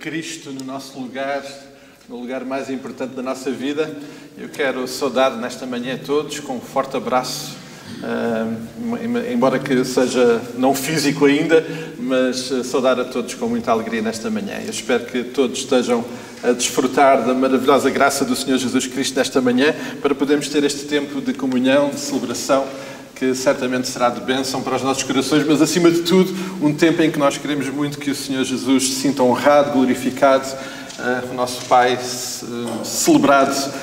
Cristo no nosso lugar, no lugar mais importante da nossa vida. Eu quero saudar nesta manhã a todos com um forte abraço, embora que seja não físico ainda, mas saudar a todos com muita alegria nesta manhã. Eu espero que todos estejam a desfrutar da maravilhosa graça do Senhor Jesus Cristo nesta manhã, para podermos ter este tempo de comunhão, de celebração, que certamente será de bênção para os nossos corações, mas acima de tudo, um tempo em que nós queremos muito que o Senhor Jesus se sinta honrado, glorificado, o nosso Pai celebrado.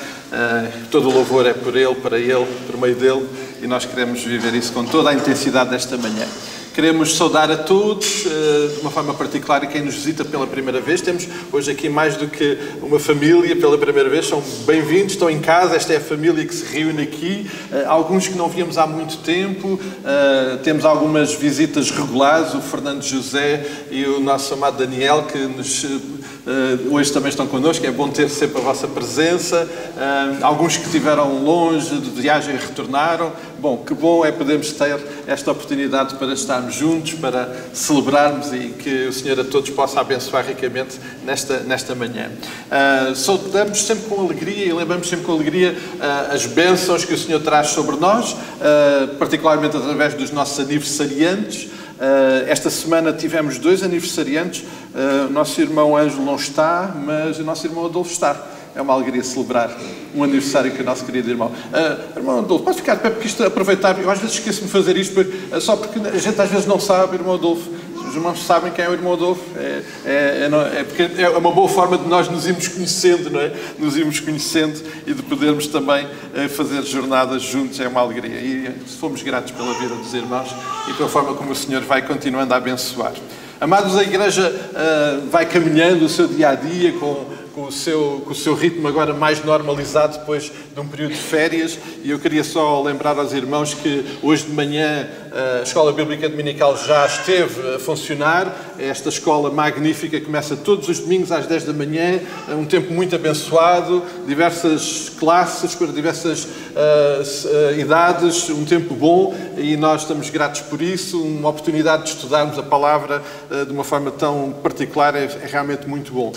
Todo o louvor é por Ele, para Ele, por meio dEle, e nós queremos viver isso com toda a intensidade desta manhã. Queremos saudar a todos, de uma forma particular, e quem nos visita pela primeira vez. Temos hoje aqui mais do que uma família pela primeira vez. São bem-vindos, estão em casa. Esta é a família que se reúne aqui. Alguns que não víamos há muito tempo. Temos algumas visitas regulares, o Fernando José e o nosso amado Daniel, que hoje também estão connosco. É bom ter sempre a vossa presença. Alguns que estiveram longe de viagem e retornaram. Bom, que bom é podermos ter esta oportunidade para estarmos juntos, para celebrarmos, e que o Senhor a todos possa abençoar ricamente nesta manhã. Saudamos sempre com alegria e lembramos sempre com alegria as bênçãos que o Senhor traz sobre nós, particularmente através dos nossos aniversariantes. Esta semana tivemos 2 aniversariantes. O nosso irmão Ângelo não está, mas o nosso irmão Adolfo está. É uma alegria celebrar um aniversário com o nosso querido irmão. Irmão Adolfo, pode ficar de pé, porque isto aproveitar. Eu às vezes esqueço-me de fazer isto, só porque a gente às vezes não sabe, irmão Adolfo. Os irmãos sabem quem é o irmão Adolfo. Porque é uma boa forma de nós nos irmos conhecendo, não é? Nos irmos conhecendo e de podermos também fazer jornadas juntos. É uma alegria. E fomos gratos pela vida dos irmãos e pela forma como o Senhor vai continuando a abençoar. Amados, a Igreja vai caminhando o seu dia-a-dia com o seu ritmo agora mais normalizado depois de um período de férias, e eu queria só lembrar aos irmãos que hoje de manhã a Escola Bíblica Dominical já esteve a funcionar. Esta escola magnífica começa todos os domingos às 10 da manhã, um tempo muito abençoado, diversas classes para diversas idades, um tempo bom, e nós estamos gratos por isso. Uma oportunidade de estudarmos a palavra de uma forma tão particular é realmente muito bom.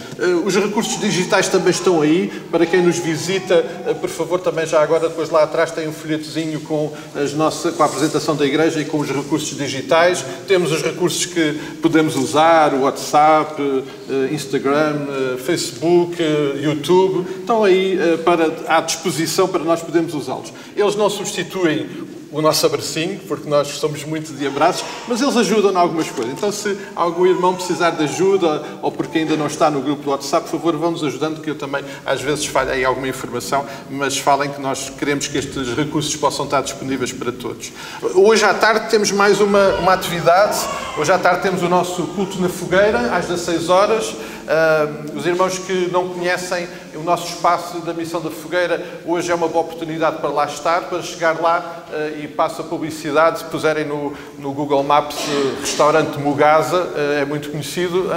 Os recursos digitais também estão aí, para quem nos visita, por favor, também já agora, depois lá atrás tem um folhetozinho com a apresentação da Igreja e com os recursos digitais. Temos os recursos que podemos usar, o WhatsApp, Instagram, Facebook, YouTube, estão aí à disposição para nós podermos usá-los. Eles não substituem o nosso abracinho, porque nós somos muito de abraços, mas eles ajudam em algumas coisas. Então, se algum irmão precisar de ajuda, ou porque ainda não está no grupo do WhatsApp, por favor, vão-nos ajudando, que eu também, às vezes, falho aí alguma informação, mas falem que nós queremos que estes recursos possam estar disponíveis para todos. Hoje à tarde temos mais uma atividade. Hoje à tarde temos o nosso culto na fogueira, às 16 horas. Os irmãos que não conhecem o nosso espaço da Missão da Fogueira, hoje é uma boa oportunidade para lá estar, para chegar lá, e passo a publicidade. Se puserem no Google Maps Restaurante Mugasa, é muito conhecido.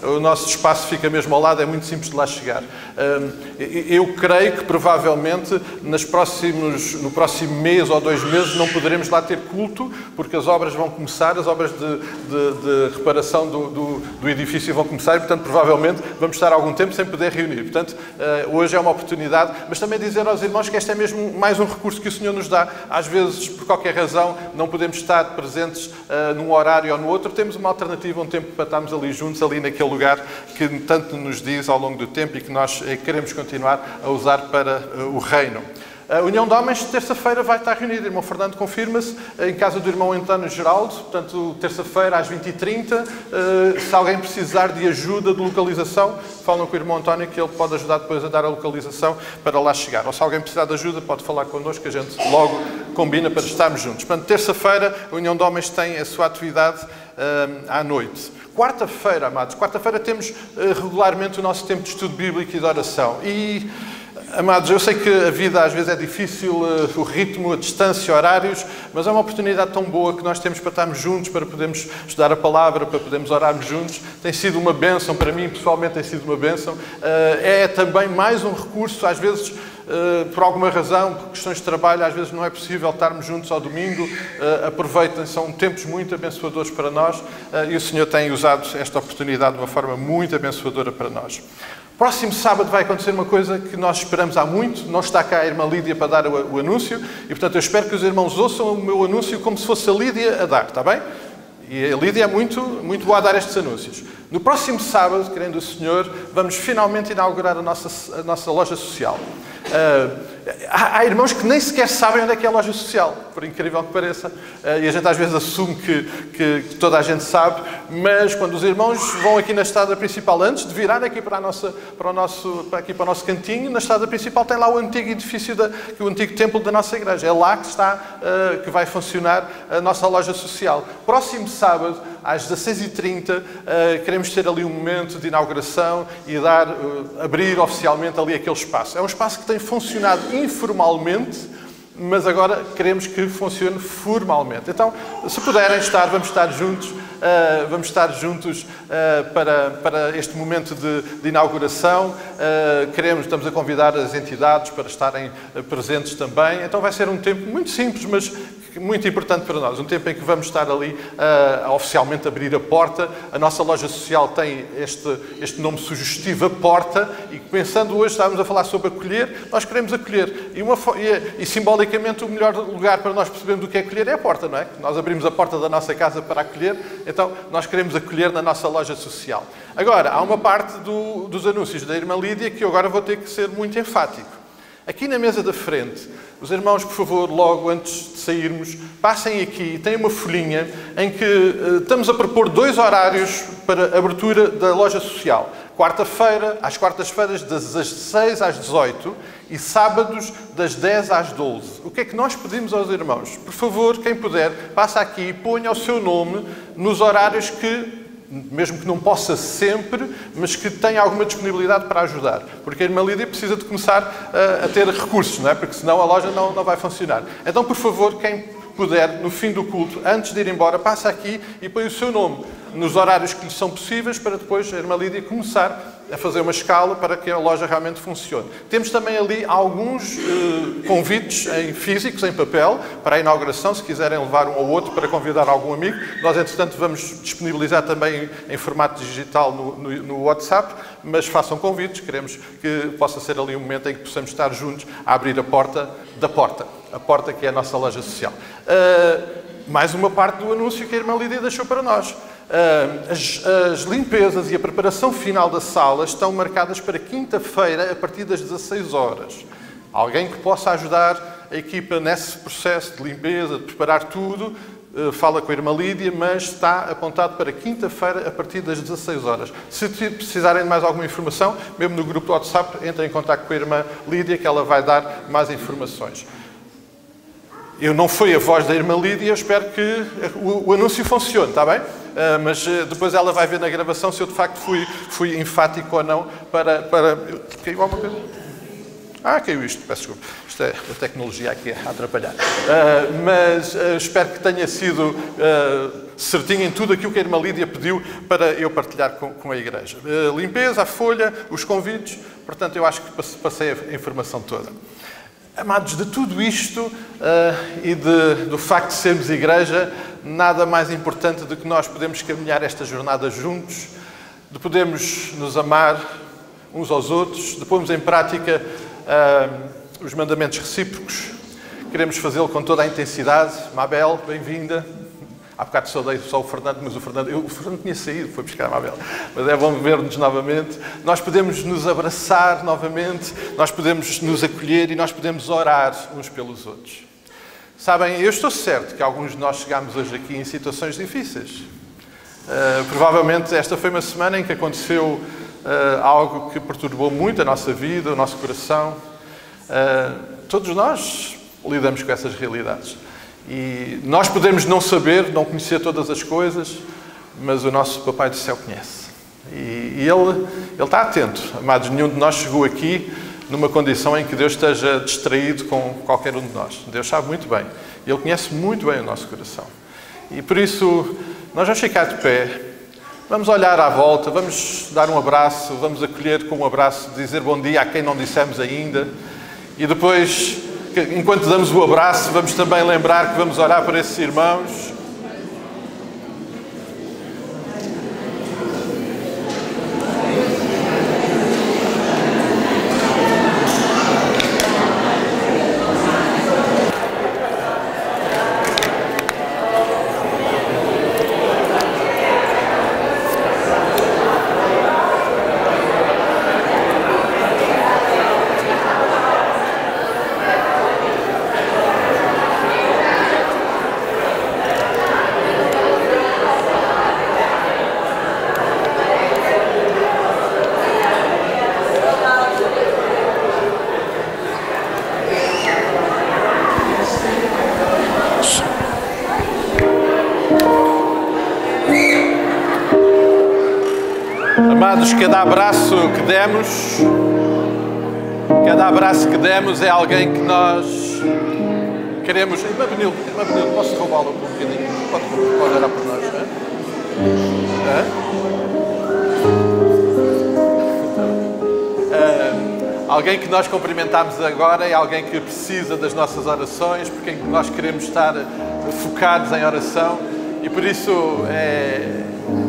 O nosso espaço fica mesmo ao lado, é muito simples de lá chegar. Eu creio que provavelmente no próximo mês ou 2 meses não poderemos lá ter culto, porque as obras vão começar, as obras de reparação do edifício vão começar, e portanto provavelmente vamos estar algum tempo sem poder reunir. Portanto, hoje é uma oportunidade, mas também dizer aos irmãos que este é mesmo mais um recurso que o Senhor nos dá. Às vezes, por qualquer razão, não podemos estar presentes num horário ou no outro. Temos uma alternativa, um tempo para estarmos ali juntos, ali naquele lugar que tanto nos diz ao longo do tempo e que nós queremos continuar a usar para o reino. A União de Homens, terça-feira, vai estar reunida. O irmão Fernando confirma-se em casa do irmão António Geraldo, portanto, terça-feira às 20h30. Se alguém precisar de ajuda de localização, falam com o irmão António, que ele pode ajudar depois a dar a localização para lá chegar. Ou se alguém precisar de ajuda, pode falar connosco, que a gente logo combina para estarmos juntos. Portanto, terça-feira, a União de Homens tem a sua atividade à noite. Quarta-feira, amados, temos regularmente o nosso tempo de estudo bíblico e de oração. E, amados, eu sei que a vida às vezes é difícil, o ritmo, a distância, horários, mas é uma oportunidade tão boa que nós temos para estarmos juntos, para podermos estudar a palavra, para podermos orarmos juntos. Tem sido uma bênção, para mim pessoalmente tem sido uma bênção. É também mais um recurso, às vezes por alguma razão, por questões de trabalho, às vezes não é possível estarmos juntos ao domingo, aproveitem, são tempos muito abençoadores para nós e o Senhor tem usado esta oportunidade de uma forma muito abençoadora para nós. Próximo sábado vai acontecer uma coisa que nós esperamos há muito. Não está cá a irmã Lídia para dar o anúncio e, portanto, eu espero que os irmãos ouçam o meu anúncio como se fosse a Lídia a dar, está bem? E a Lídia é muito boa a dar estes anúncios. No próximo sábado, querendo o Senhor, vamos finalmente inaugurar a nossa loja social. Há irmãos que nem sequer sabem onde é que é a loja social, por incrível que pareça, e a gente às vezes assume que toda a gente sabe, mas quando os irmãos vão aqui na estrada principal, antes de virarem aqui para o nosso cantinho, na estrada principal tem lá o antigo edifício, o antigo templo da nossa igreja. É lá que vai funcionar a nossa loja social. Próximo sábado, às 16h30, queremos ter ali um momento de inauguração e abrir oficialmente ali aquele espaço. É um espaço que tem funcionado informalmente, mas agora queremos que funcione formalmente. Então, se puderem vamos estar juntos para este momento de inauguração. Estamos a convidar as entidades para estarem presentes também. Então vai ser um tempo muito simples, mas muito importante para nós. Um tempo em que vamos estar ali a oficialmente abrir a porta. A nossa loja social tem este nome sugestivo, a porta, e pensando hoje, estávamos a falar sobre acolher, nós queremos acolher. E simbolicamente o melhor lugar para nós percebermos o que é acolher é a porta, não é? Nós abrimos a porta da nossa casa para acolher, então nós queremos acolher na nossa loja social. Agora, há uma parte dos anúncios da irmã Lídia que eu agora vou ter que ser muito enfático. Aqui na mesa da frente, os irmãos, por favor, logo antes de sairmos, passem aqui, tem uma folhinha em que estamos a propor 2 horários para a abertura da loja social. Às quartas-feiras, das 16 às 18 e sábados, das 10 às 12. O que é que nós pedimos aos irmãos? Por favor, quem puder, passa aqui e ponha o seu nome nos horários mesmo que não possa sempre, mas que tenha alguma disponibilidade para ajudar. Porque a irmã Lídia precisa de começar a ter recursos, não é? Porque senão a loja não vai funcionar. Então, por favor, quem puder, no fim do culto, antes de ir embora, passa aqui e põe o seu nome nos horários que lhe são possíveis para depois a irmã Lídia começar a fazer uma escala para que a loja realmente funcione. Temos também ali alguns convites físicos, em papel, para a inauguração, se quiserem levar um ou outro para convidar algum amigo. Nós, entretanto, vamos disponibilizar também em formato digital no WhatsApp, mas façam convites, queremos que possa ser ali um momento em que possamos estar juntos a abrir a porta da porta. A porta que é a nossa loja social. Mais uma parte do anúncio que a irmã Lídia deixou para nós. As limpezas e a preparação final da sala estão marcadas para quinta-feira, a partir das 16 horas. Alguém que possa ajudar a equipa nesse processo de limpeza, de preparar tudo, fala com a irmã Lídia, mas está apontado para quinta-feira, a partir das 16 horas. Se precisarem de mais alguma informação, mesmo no grupo do WhatsApp, entrem em contato com a irmã Lídia, que ela vai dar mais informações. Eu não fui a voz da irmã Lídia, eu espero que o anúncio funcione, está bem? Mas depois ela vai ver na gravação se eu de facto fui enfático ou não para... Caiu alguma coisa? Caiu isto, peço desculpa. Isto é a tecnologia aqui a atrapalhar. Mas espero que tenha sido certinho em tudo aquilo que a irmã Lídia pediu para eu partilhar com a igreja. Limpeza, a folha, os convites, portanto eu acho que passei a informação toda. Amados, de tudo isto e do facto de sermos igreja, nada mais importante do que nós podermos caminhar esta jornada juntos, de podermos nos amar uns aos outros, de pormos em prática os mandamentos recíprocos. Queremos fazê-lo com toda a intensidade. Mabel, bem-vinda. Há bocado saudei só o Fernando, mas o Fernando tinha saído, foi buscar a Mabel. Mas é bom ver-nos novamente. Nós podemos nos abraçar novamente, nós podemos nos acolher e nós podemos orar uns pelos outros. Sabem, eu estou certo que alguns de nós chegámos hoje aqui em situações difíceis. Provavelmente esta foi uma semana em que aconteceu algo que perturbou muito a nossa vida, o nosso coração. Todos nós lidamos com essas realidades. E nós podemos não saber, não conhecer todas as coisas, mas o nosso Papai do Céu conhece. E Ele está atento. Amados, nenhum de nós chegou aqui numa condição em que Deus esteja distraído com qualquer um de nós. Deus sabe muito bem. Ele conhece muito bem o nosso coração. E por isso, nós vamos ficar de pé, vamos olhar à volta, vamos dar um abraço, vamos acolher com um abraço, dizer bom dia a quem não dissemos ainda. E depois, enquanto damos o abraço, vamos também lembrar que vamos orar por esses irmãos. Amados, cada abraço que demos é alguém que nós queremos. Irmã Benilde, posso roubá-lo um bocadinho? Pode orar por nós, não é? Alguém que nós cumprimentamos agora é alguém que precisa das nossas orações, porque nós queremos estar focados em oração e por isso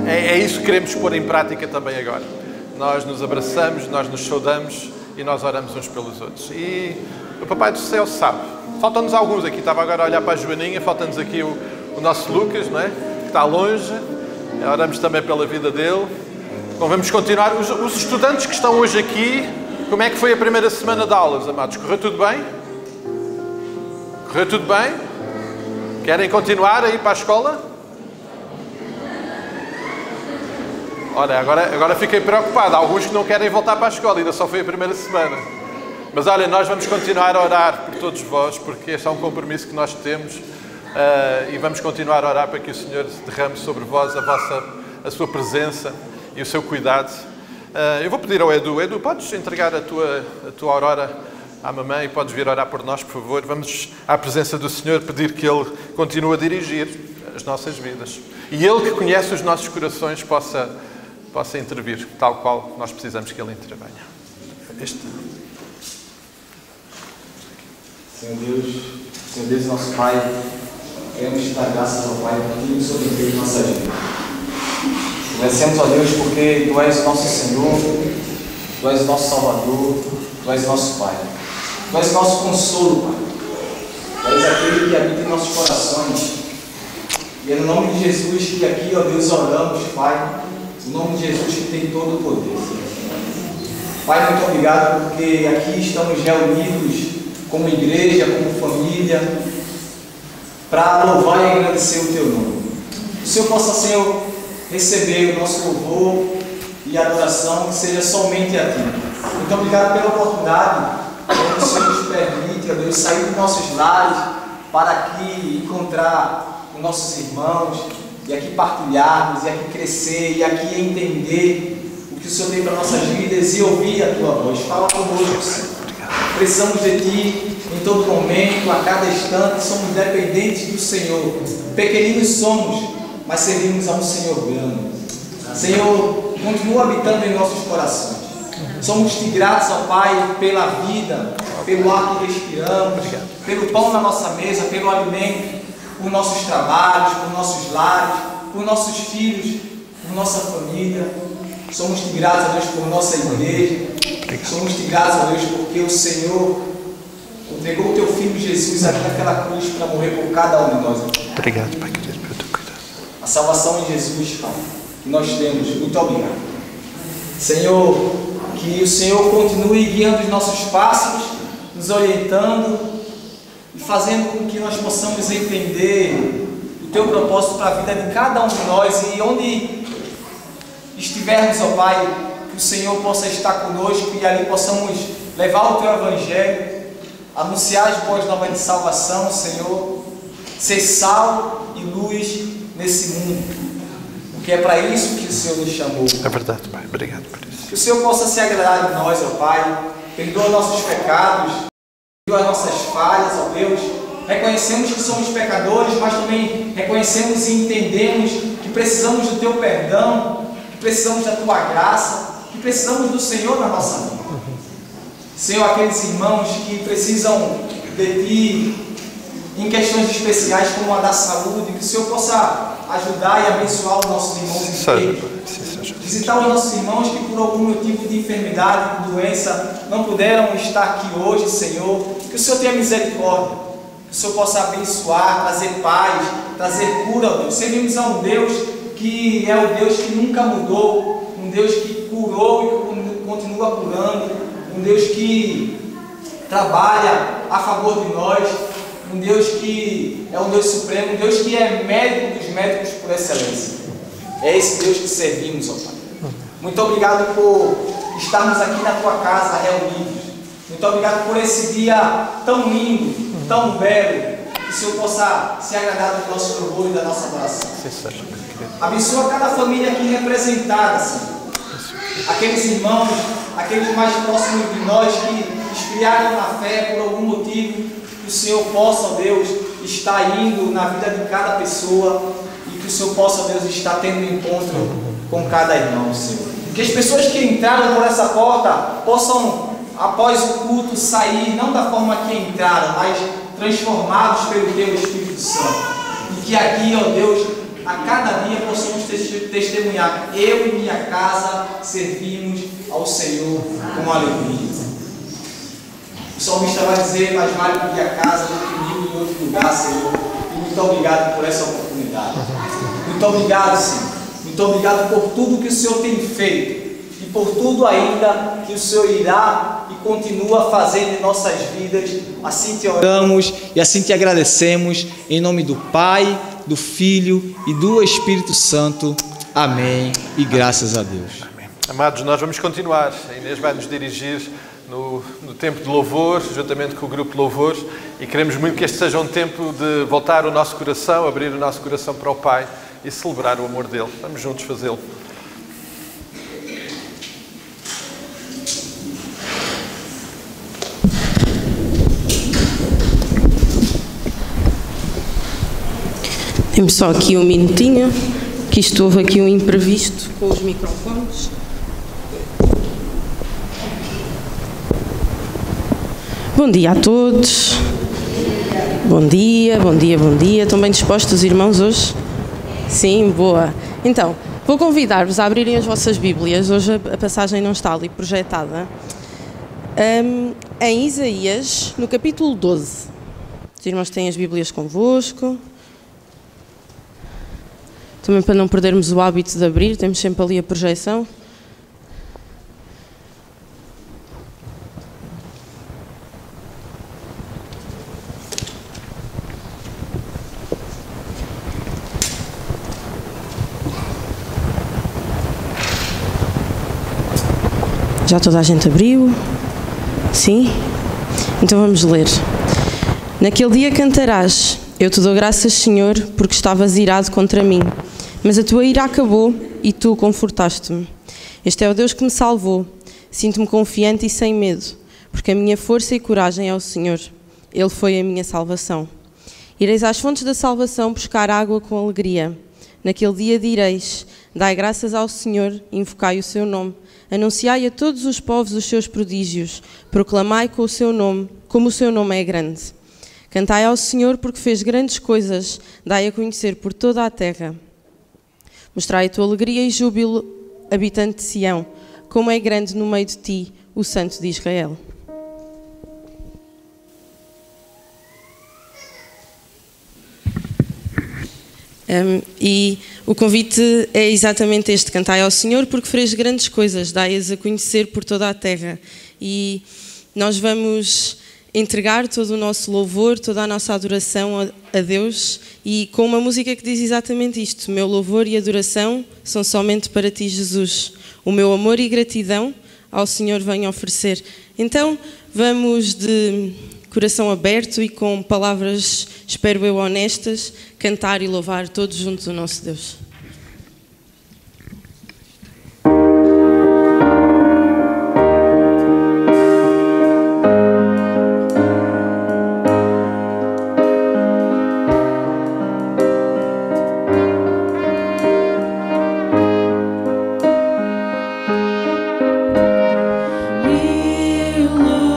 é isso que queremos pôr em prática também agora. Nós nos abraçamos, nós nos saudamos e nós oramos uns pelos outros. E o Papai do Céu sabe. Faltam-nos alguns aqui. Estava agora a olhar para a Joaninha. Falta-nos aqui o nosso Lucas, não é? Que está longe. Oramos também pela vida dele. Bom, vamos continuar. Os estudantes que estão hoje aqui, como é que foi a primeira semana de aulas, amados? Correu tudo bem? Correu tudo bem? Querem continuar a ir para a escola? Olha, agora fiquei preocupado. Há alguns que não querem voltar para a escola, ainda só foi a primeira semana. Mas olha, nós vamos continuar a orar por todos vós, porque este é um compromisso que nós temos e vamos continuar a orar para que o Senhor derrame sobre vós a sua presença e o seu cuidado. Eu vou pedir ao Edu. Edu, podes entregar a tua Aurora à mamãe e podes vir orar por nós, por favor. Vamos à presença do Senhor pedir que Ele continue a dirigir as nossas vidas. E Ele que conhece os nossos corações possa intervir, tal qual nós precisamos que Ele intervenha. Senhor Deus, nosso Pai, queremos te dar graças ao Pai por tudo sobre Deus em nossa vida. Agradecemos a Deus porque Tu és o nosso Senhor, Tu és o nosso Salvador, Tu és o nosso Pai. Tu és o nosso consolo, Pai. Tu és aquele que habita em nossos corações. E é no nome de Jesus que aqui, ó Deus, oramos, Pai. No nome de Jesus que tem todo o poder. Pai, muito obrigado porque aqui estamos reunidos como igreja, como família, para louvar e agradecer o Teu nome. Que o Senhor possa, Senhor, receber o nosso louvor e adoração que seja somente a Ti. Muito obrigado pela oportunidade que o Senhor nos permite, ó Deus, sair dos nossos lares para aqui encontrar os nossos irmãos, e aqui partilharmos, e aqui crescer, e aqui entender o que o Senhor tem para nossas vidas e ouvir a Tua voz. Fala conosco, Senhor. Precisamos de Ti em todo momento, a cada instante, somos dependentes do Senhor. Pequeninos somos, mas servimos a um Senhor grande. Senhor, continua habitando em nossos corações. Somos-te gratos ao Pai pela vida, pelo ar que respiramos, pelo pão na nossa mesa, pelo alimento, por nossos trabalhos, por nossos lares, por nossos filhos, por nossa família. Somos-te gratos a Deus por nossa igreja. Somos-te gratos a Deus porque o Senhor entregou o Teu Filho Jesus aqui naquela cruz para morrer por cada um de nós. Obrigado, Pai, pelo Teu cuidado. A salvação em Jesus, Pai, que nós temos. Muito obrigado. Senhor, que o Senhor continue guiando os nossos passos, nos orientando e fazendo com que nós possamos entender o Teu propósito para a vida de cada um de nós e onde estivermos, ó Pai, que o Senhor possa estar conosco e ali possamos levar o Teu Evangelho, anunciar as boas novas de salvação, Senhor, ser sal e luz nesse mundo, porque é para isso que o Senhor nos chamou. É verdade, Pai, obrigado por isso. Que o Senhor possa se agradar de nós, ó Pai, perdoa nossos pecados, as nossas falhas, ó Deus. Reconhecemos que somos pecadores, mas também reconhecemos e entendemos que precisamos do Teu perdão, que precisamos da Tua graça, que precisamos do Senhor na nossa vida. Senhor, aqueles irmãos que precisam de Ti em questões especiais como a da saúde, que o Senhor possa ajudar e abençoar os nossos irmãos enfermos. Visitar os nossos irmãos que por algum motivo de enfermidade, de doença, não puderam estar aqui hoje, Senhor. Que o Senhor tenha misericórdia, que o Senhor possa abençoar, trazer paz, trazer cura, ó Deus. Servimos a um Deus que é o Deus que nunca mudou, um Deus que curou e continua curando, um Deus que trabalha a favor de nós, um Deus que é um Deus supremo, um Deus que é médico dos médicos por excelência. É esse Deus que servimos, ó Pai. Muito obrigado por estarmos aqui na Tua casa reunidos. Muito obrigado por esse dia tão lindo, tão belo, que o Senhor possa se agradar do nosso louvor e da nossa adoração. Abençoa cada família aqui representada, Senhor. Aqueles irmãos, aqueles mais próximos de nós que esfriaram na fé por algum motivo, que o Senhor possa, ó Deus, estar indo na vida de cada pessoa e que o Senhor possa, ó Deus, estar tendo um encontro com cada irmão, Senhor. Que as pessoas que entraram por essa porta possam, após o culto, sair não da forma que entraram, mas transformados pelo Teu Espírito Santo. E que aqui, ó Deus, a cada dia possamos testemunhar: eu e minha casa servimos ao Senhor com alegria. O salmista vai dizer: mais vale que a casa do que mil em outro lugar, Senhor. E muito obrigado por essa oportunidade. Muito obrigado, Senhor. Muito obrigado por tudo que o Senhor tem feito e por tudo ainda que o Senhor irá e continua fazendo em nossas vidas. Assim te oramos e assim te agradecemos, em nome do Pai, do Filho e do Espírito Santo. Amém. E graças a Deus. Amém. Amados, nós vamos continuar. A Inês vai nos dirigir no tempo de louvor, juntamente com o grupo de louvor, e queremos muito que este seja um tempo de voltar o nosso coração, abrir o nosso coração para o Pai e celebrar o amor dele. Vamos juntos fazê-lo. Temos só aqui um minutinho, que isto houve aqui um imprevisto com os microfones. Bom dia a todos. Bom dia, bom dia, bom dia. Estão bem dispostos os irmãos hoje? Sim, boa. Então, vou convidar-vos a abrirem as vossas Bíblias. Hoje a passagem não está ali projetada. Em Isaías, no capítulo 12. Os irmãos têm as Bíblias convosco. Também para não perdermos o hábito de abrir, temos sempre ali a projeção. Já toda a gente abriu? Sim? Então vamos ler. Naquele dia cantarás: eu te dou graças, Senhor, porque estavas irado contra mim, mas a tua ira acabou e tu confortaste-me. Este é o Deus que me salvou. Sinto-me confiante e sem medo, porque a minha força e coragem é o Senhor. Ele foi a minha salvação. Ireis às fontes da salvação buscar água com alegria. Naquele dia direis: dai graças ao Senhor, invocai o seu nome. Anunciai a todos os povos os seus prodígios. Proclamai com o seu nome, como o seu nome é grande. Cantai ao Senhor porque fez grandes coisas. Dai a conhecer por toda a terra. Mostrai a tua alegria e júbilo, habitante de Sião, como é grande no meio de ti o Santo de Israel. E o convite é exatamente este: cantai ao Senhor porque fez grandes coisas, dai-as a conhecer por toda a terra. E nós vamos entregar todo o nosso louvor, toda a nossa adoração a Deus, e com uma música que diz exatamente isto: meu louvor e adoração são somente para ti, Jesus. O meu amor e gratidão ao Senhor venho oferecer. Então vamos de coração aberto e com palavras, espero eu, honestas, cantar e louvar todos juntos o nosso Deus. Meu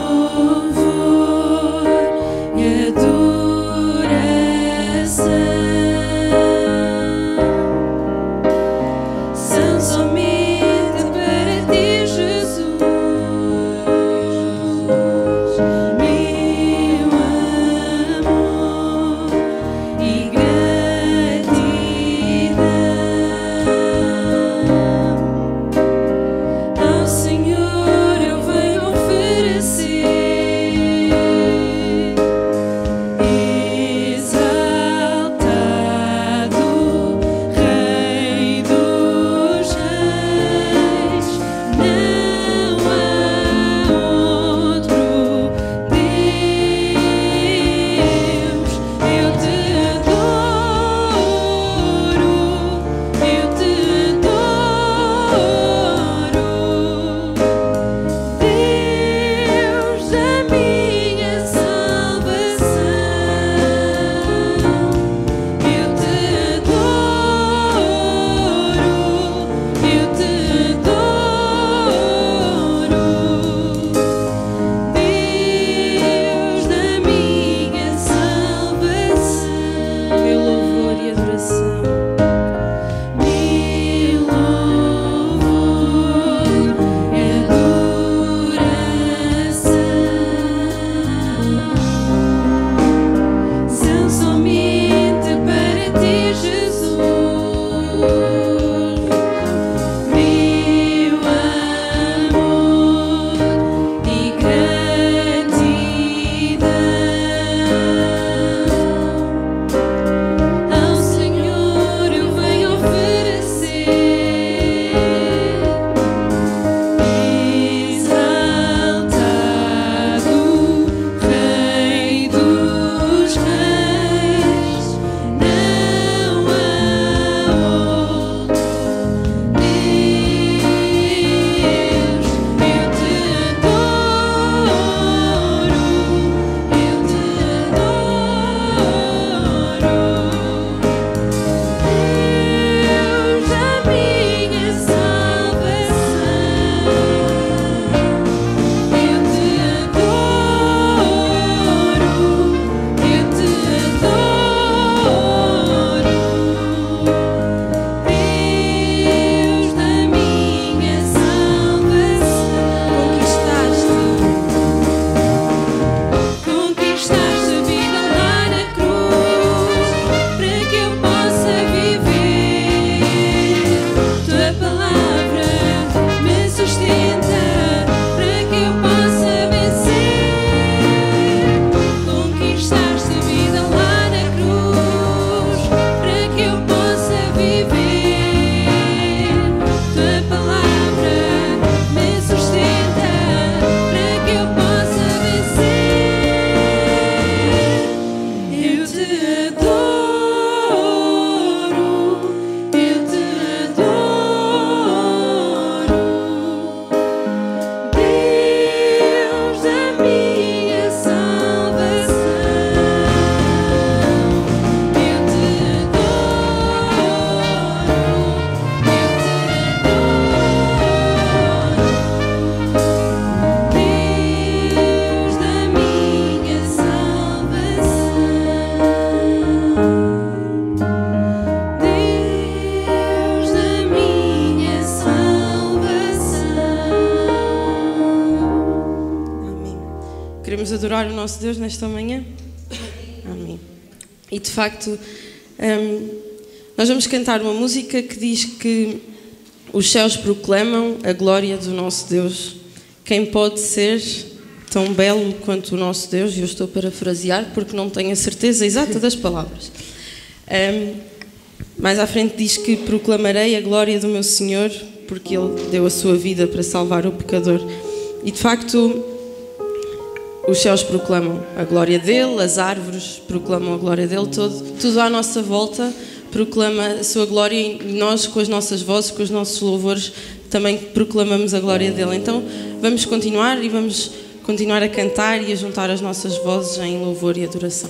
adorar o nosso Deus nesta manhã? Amém. E de facto, nós vamos cantar uma música que diz que os céus proclamam a glória do nosso Deus. Quem pode ser tão belo quanto o nosso Deus? E eu estou a parafrasear porque não tenho a certeza exata das palavras. Mais à frente diz que proclamarei a glória do meu Senhor, porque Ele deu a sua vida para salvar o pecador. E de facto, os céus proclamam a glória dele, as árvores proclamam a glória dele, tudo à nossa volta proclama a sua glória, e nós, com as nossas vozes, com os nossos louvores, também proclamamos a glória dele. Então vamos continuar a cantar e a juntar as nossas vozes em louvor e adoração.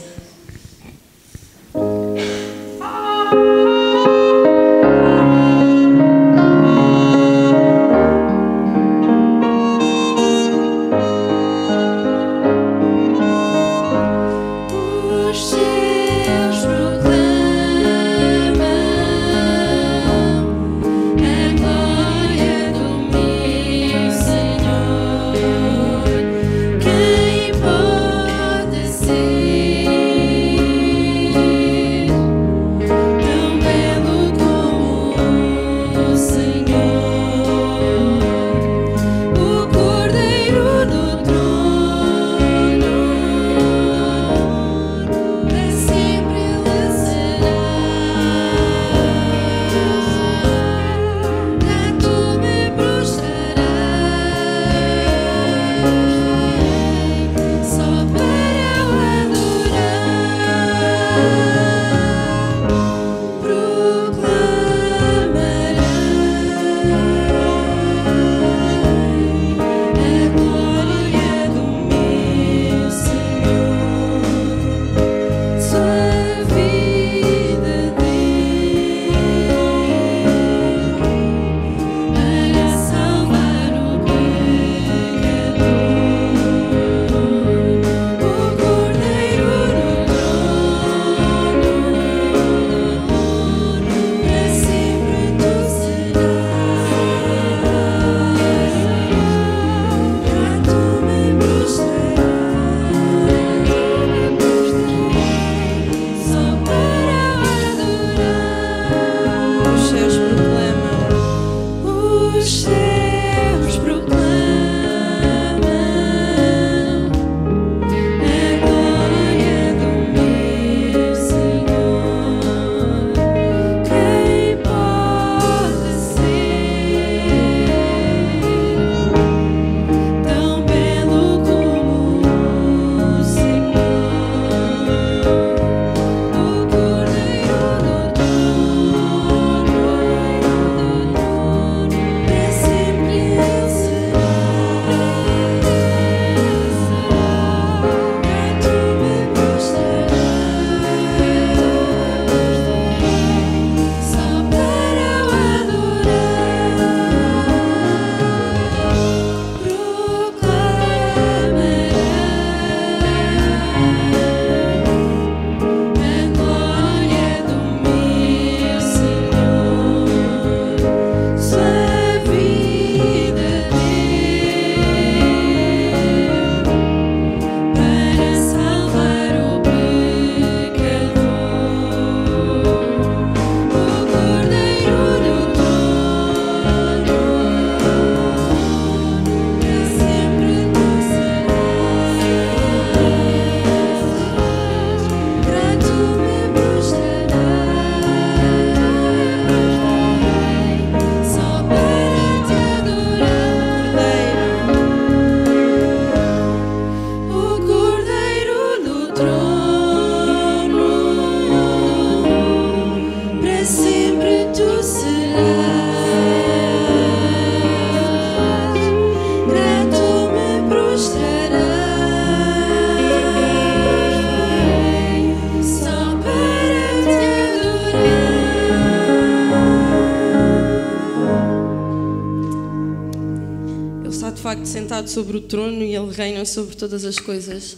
facto sentado sobre o trono e Ele reina sobre todas as coisas.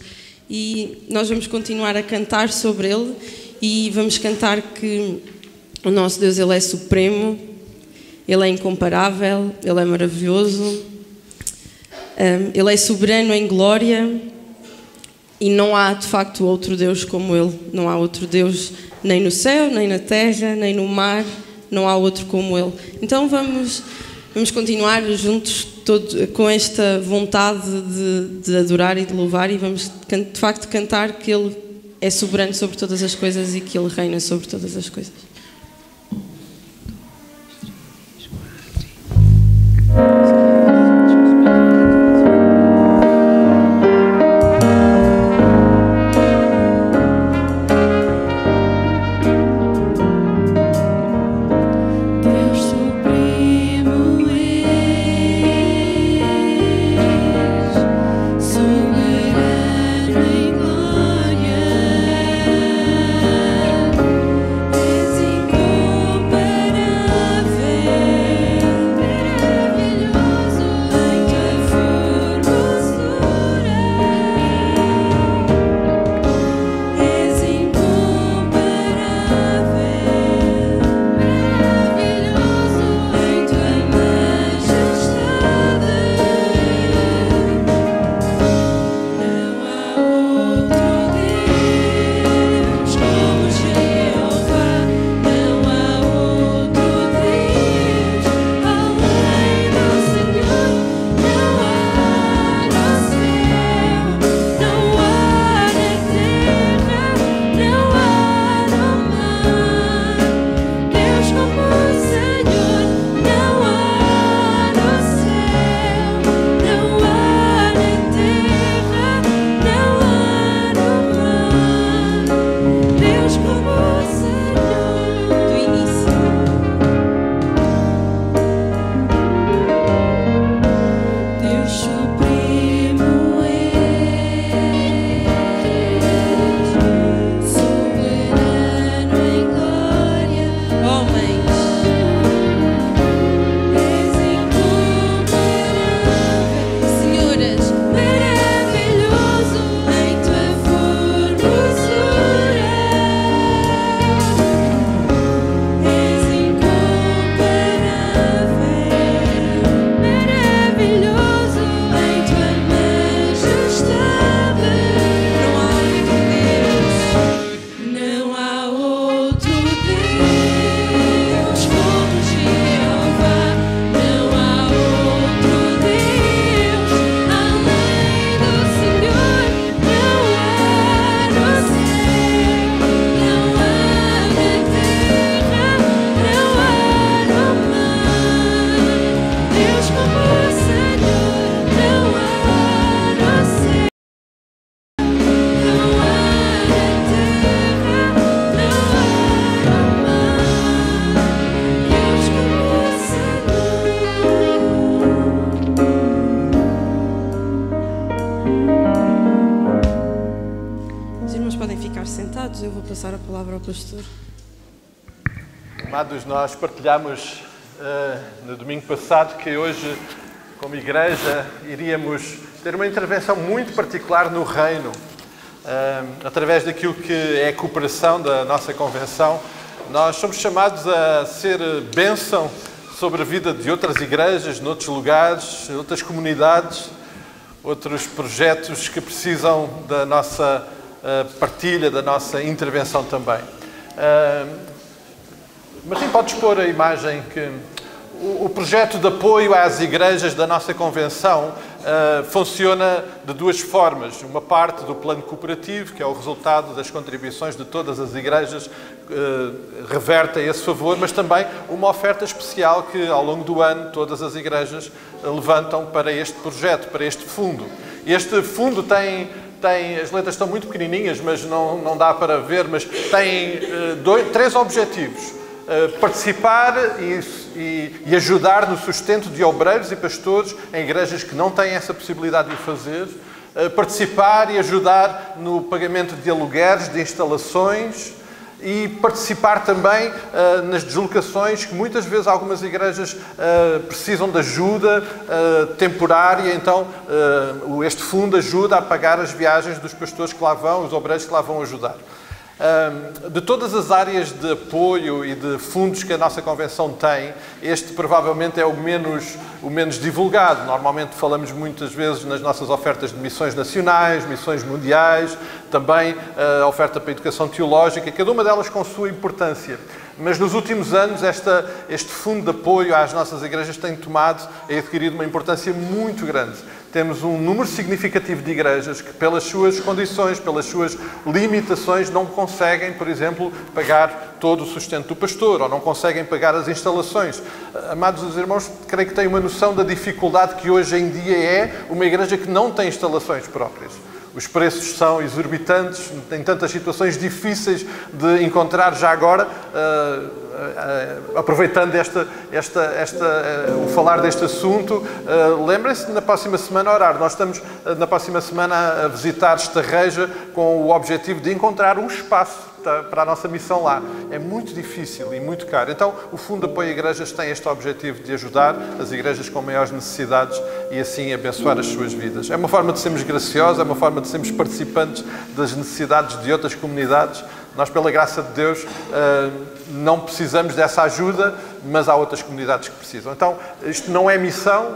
E nós vamos continuar a cantar sobre Ele e vamos cantar que o nosso Deus, Ele é supremo, Ele é incomparável, Ele é maravilhoso, Ele é soberano em glória E não há, de facto, outro Deus como Ele. Não há outro Deus nem no céu, nem na terra, nem no mar. Não há outro como Ele. Então vamos continuar juntos com esta vontade de adorar e de louvar, e vamos, de facto, cantar que Ele é soberano sobre todas as coisas e que Ele reina sobre todas as coisas. Eu vou passar a palavra ao pastor. Amados, nós partilhámos no domingo passado que hoje, como igreja, iríamos ter uma intervenção muito particular no reino. Através daquilo que é a cooperação da nossa convenção, nós somos chamados a ser bênção sobre a vida de outras igrejas, noutros lugares, outras comunidades, outros projetos que precisam da nossa partilha, da nossa intervenção também. Martim, podes pôr a imagem que o projeto de apoio às igrejas da nossa convenção funciona de duas formas. Uma parte do plano cooperativo, que é o resultado das contribuições de todas as igrejas, reverte a esse favor, mas também uma oferta especial que ao longo do ano todas as igrejas levantam para este projeto, para este fundo. Este fundo tem, as letras estão muito pequenininhas, mas não dá para ver, mas tem três objetivos. Participar e ajudar no sustento de obreiros e pastores em igrejas que não têm essa possibilidade de o fazer. Participar e ajudar no pagamento de alugueres, de instalações. E participar também nas deslocações, que muitas vezes algumas igrejas precisam de ajuda temporária, então este fundo ajuda a pagar as viagens dos pastores que lá vão, os obreiros que lá vão ajudar. De todas as áreas de apoio e de fundos que a nossa Convenção tem, este provavelmente é o menos divulgado. Normalmente falamos muitas vezes nas nossas ofertas de missões nacionais, missões mundiais, também a oferta para a educação teológica, cada uma delas com sua importância. Mas nos últimos anos este fundo de apoio às nossas igrejas tem adquirido uma importância muito grande. Temos um número significativo de igrejas que, pelas suas condições, pelas suas limitações, não conseguem, por exemplo, pagar todo o sustento do pastor, ou não conseguem pagar as instalações. Amados os irmãos, creio que têm uma noção da dificuldade que hoje em dia é uma igreja que não tem instalações próprias. Os preços são exorbitantes, tem tantas situações difíceis de encontrar já agora, aproveitando o falar deste assunto, lembrem-se na próxima semana orar. Nós estamos na próxima semana a visitar Estarreja com o objetivo de encontrar um espaço para a nossa missão lá. É muito difícil e muito caro. Então, o Fundo de Apoio a Igrejas tem este objetivo de ajudar as igrejas com maiores necessidades e assim abençoar as suas vidas. É uma forma de sermos graciosos, é uma forma de sermos participantes das necessidades de outras comunidades. Nós, pela graça de Deus, não precisamos dessa ajuda, mas há outras comunidades que precisam. Então, isto não é missão,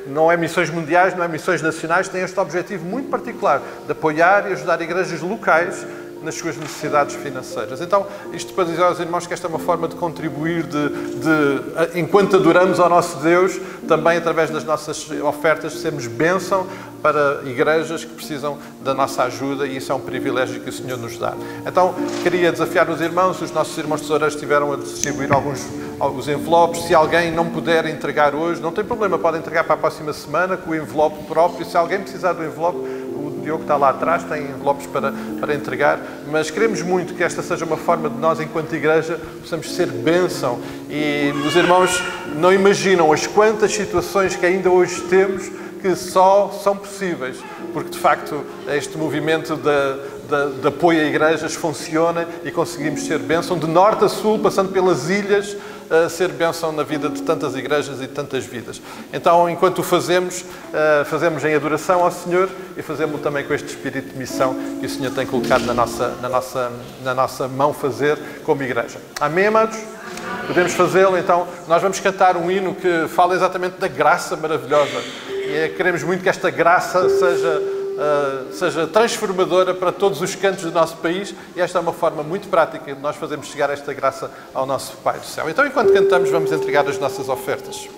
não é missões mundiais, não é missões nacionais, tem este objetivo muito particular de apoiar e ajudar igrejas locais nas suas necessidades financeiras. Então, isto para dizer aos irmãos que esta é uma forma de contribuir, enquanto adoramos ao nosso Deus, também através das nossas ofertas, sermos bênção para igrejas que precisam da nossa ajuda, e isso é um privilégio que o Senhor nos dá. Então, queria desafiar os nossos irmãos tesoureiros estiveram a distribuir alguns envelopes. Se alguém não puder entregar hoje, não tem problema, pode entregar para a próxima semana com o envelope próprio. Se alguém precisar do envelope, o Diogo está lá atrás, tem envelopes para entregar, mas queremos muito que esta seja uma forma de nós, enquanto igreja, possamos ser bênção. E os irmãos não imaginam as quantas situações que ainda hoje temos que só são possíveis, porque de facto este movimento de apoio a igrejas funciona e conseguimos ser bênção de norte a sul, passando pelas ilhas, ser bênção na vida de tantas igrejas e de tantas vidas. Então, enquanto o fazemos em adoração ao Senhor e fazemos também com este espírito de missão que o Senhor tem colocado na nossa mão fazer como igreja. Amém, amados? Podemos fazê-lo. Então, nós vamos cantar um hino que fala exatamente da graça maravilhosa. E queremos muito que esta graça seja transformadora para todos os cantos do nosso país, e esta é uma forma muito prática de nós fazermos chegar esta graça ao nosso Pai do Céu. Então, enquanto cantamos, vamos entregar as nossas ofertas.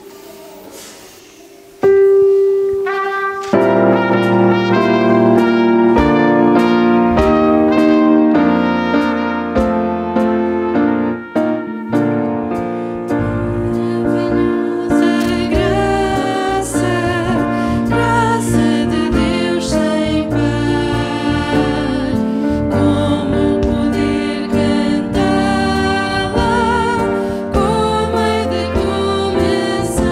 Como é de começar.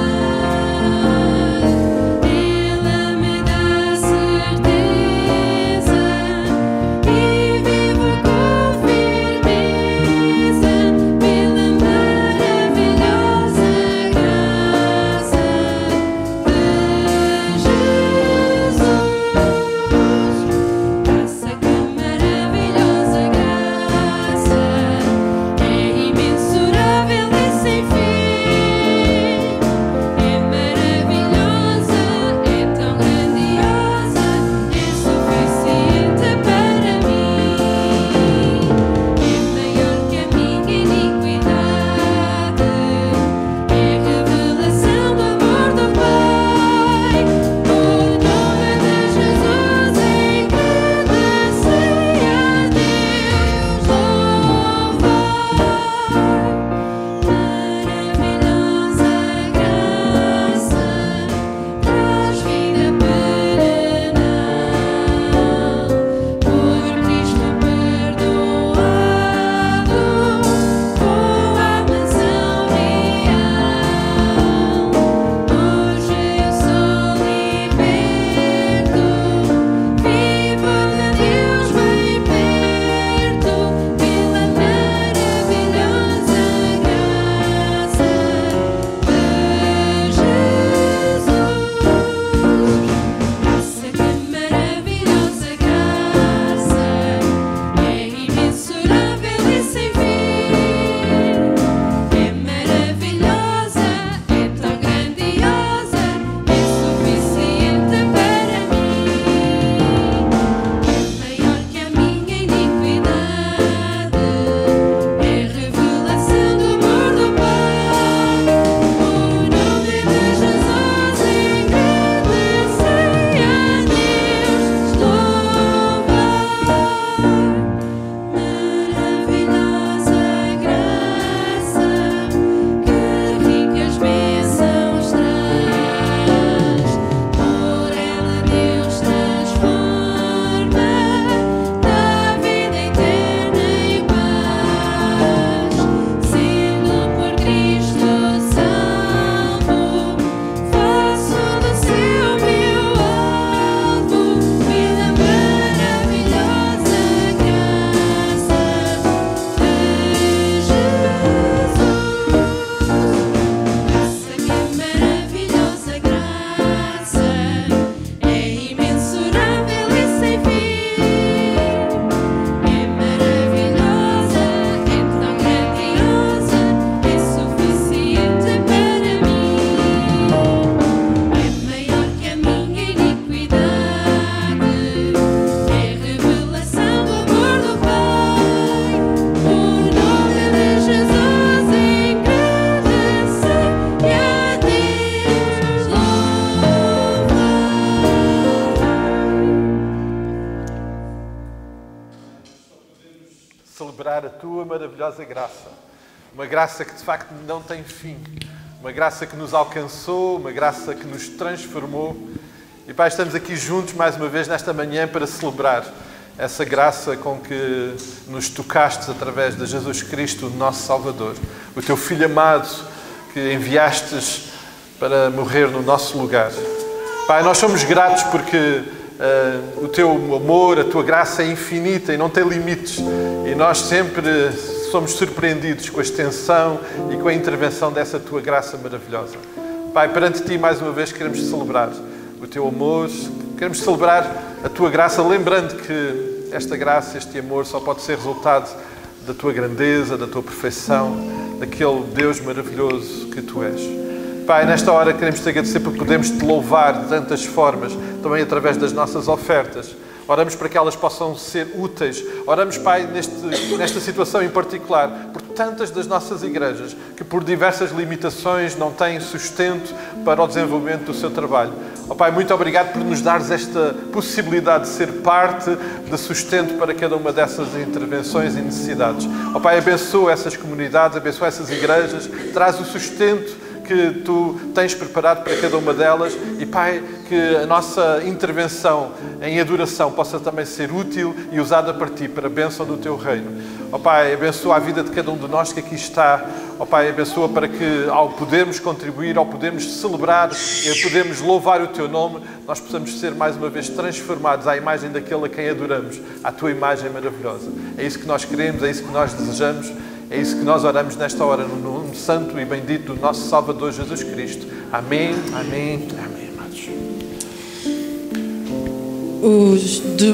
celebrar a tua maravilhosa graça. Uma graça que de facto não tem fim. Uma graça que nos alcançou, uma graça que nos transformou. E Pai, estamos aqui juntos mais uma vez nesta manhã para celebrar essa graça com que nos tocaste através de Jesus Cristo, o nosso Salvador. O teu Filho amado que enviastes para morrer no nosso lugar. Pai, nós somos gratos porque o teu amor, a tua graça é infinita e não tem limites. E nós sempre somos surpreendidos com a extensão e com a intervenção dessa tua graça maravilhosa. Pai, perante ti mais uma vez queremos celebrar o teu amor, queremos celebrar a tua graça, lembrando que esta graça, este amor só pode ser resultado da tua grandeza, da tua perfeição, daquele Deus maravilhoso que tu és. Pai, nesta hora queremos te agradecer porque podemos te louvar de tantas formas, também através das nossas ofertas. Oramos para que elas possam ser úteis. Oramos, Pai, nesta situação em particular, por tantas das nossas igrejas que por diversas limitações não têm sustento para o desenvolvimento do seu trabalho. Ó Pai, muito obrigado por nos dares esta possibilidade de ser parte de sustento para cada uma dessas intervenções e necessidades. Ó Pai, abençoa essas comunidades, abençoa essas igrejas, traz o sustento que tu tens preparado para cada uma delas e, Pai, que a nossa intervenção em adoração possa também ser útil e usada para ti, para a bênção do teu reino. Ó Pai, abençoa a vida de cada um de nós que aqui está. Ó Pai, abençoa para que ao podermos contribuir, ao podermos celebrar e podermos louvar o teu nome, nós possamos ser mais uma vez transformados à imagem daquele a quem adoramos, à tua imagem maravilhosa. É isso que nós queremos, é isso que nós desejamos. É isso que nós oramos nesta hora, no nome santo e bendito do nosso Salvador Jesus Cristo. Amém, amém, amém, amados.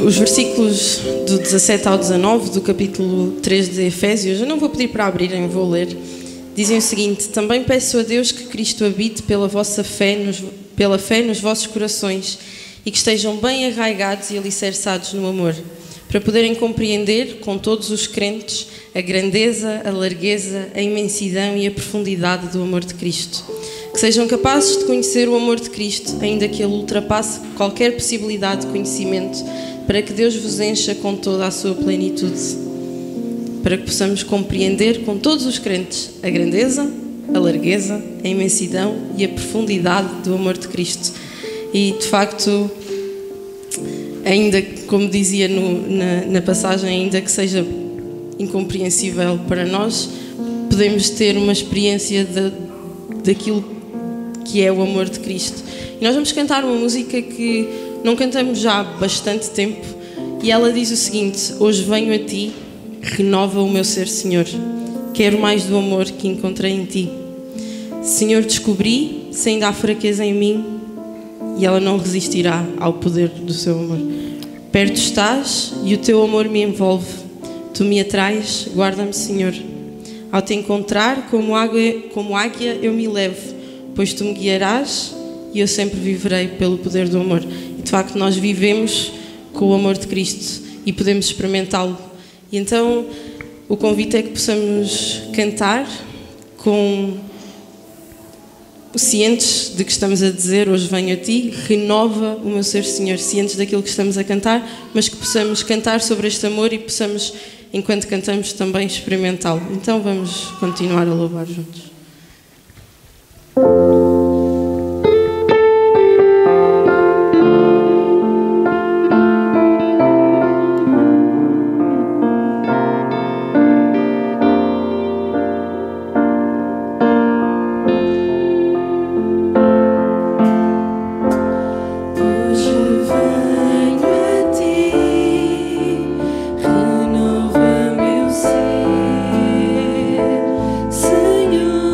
Os versículos do 17 ao 19 do capítulo 3 de Efésios, eu não vou pedir para abrirem, vou ler. Dizem o seguinte: também peço a Deus que Cristo habite pela fé nos vossos corações e que estejam bem arraigados e alicerçados no amor, para poderem compreender com todos os crentes a grandeza, a largueza, a imensidão e a profundidade do amor de Cristo. Que sejam capazes de conhecer o amor de Cristo, ainda que ele ultrapasse qualquer possibilidade de conhecimento, para que Deus vos encha com toda a sua plenitude. Para que possamos compreender com todos os crentes a grandeza, a largueza, a imensidão e a profundidade do amor de Cristo. E, de facto, ainda, como dizia na passagem, ainda que seja incompreensível para nós, podemos ter uma experiência daquilo que é o amor de Cristo. E nós vamos cantar uma música que não cantamos já há bastante tempo e ela diz o seguinte: hoje venho a ti, renova o meu ser, Senhor. Quero mais do amor que encontrei em ti. Senhor, descobri se ainda há fraqueza em mim e ela não resistirá ao poder do seu amor. Perto estás e o teu amor me envolve. Tu me atrais, guarda-me, Senhor. Ao te encontrar, como águia eu me levo, pois tu me guiarás e eu sempre viverei pelo poder do amor. E de facto nós vivemos com o amor de Cristo e podemos experimentá-lo. E então o convite é que possamos cantar cientes de que estamos a dizer: hoje venho a ti, renova o meu ser, Senhor, cientes daquilo que estamos a cantar, mas que possamos cantar sobre este amor e possamos, enquanto cantamos, também experimentá-lo. Então vamos continuar a louvar juntos. Renova meu ser, Senhor.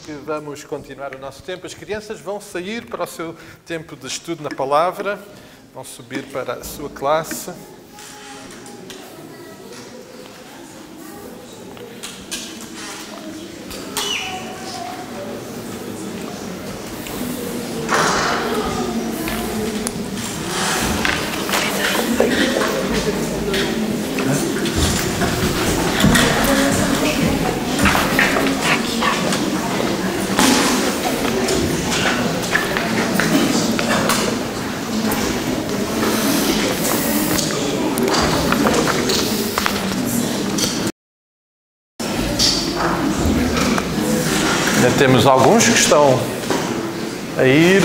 que vamos continuar o nosso tempo. As crianças vão sair para o seu tempo de estudo na palavra, vão subir para a sua classe. Temos alguns que estão a ir.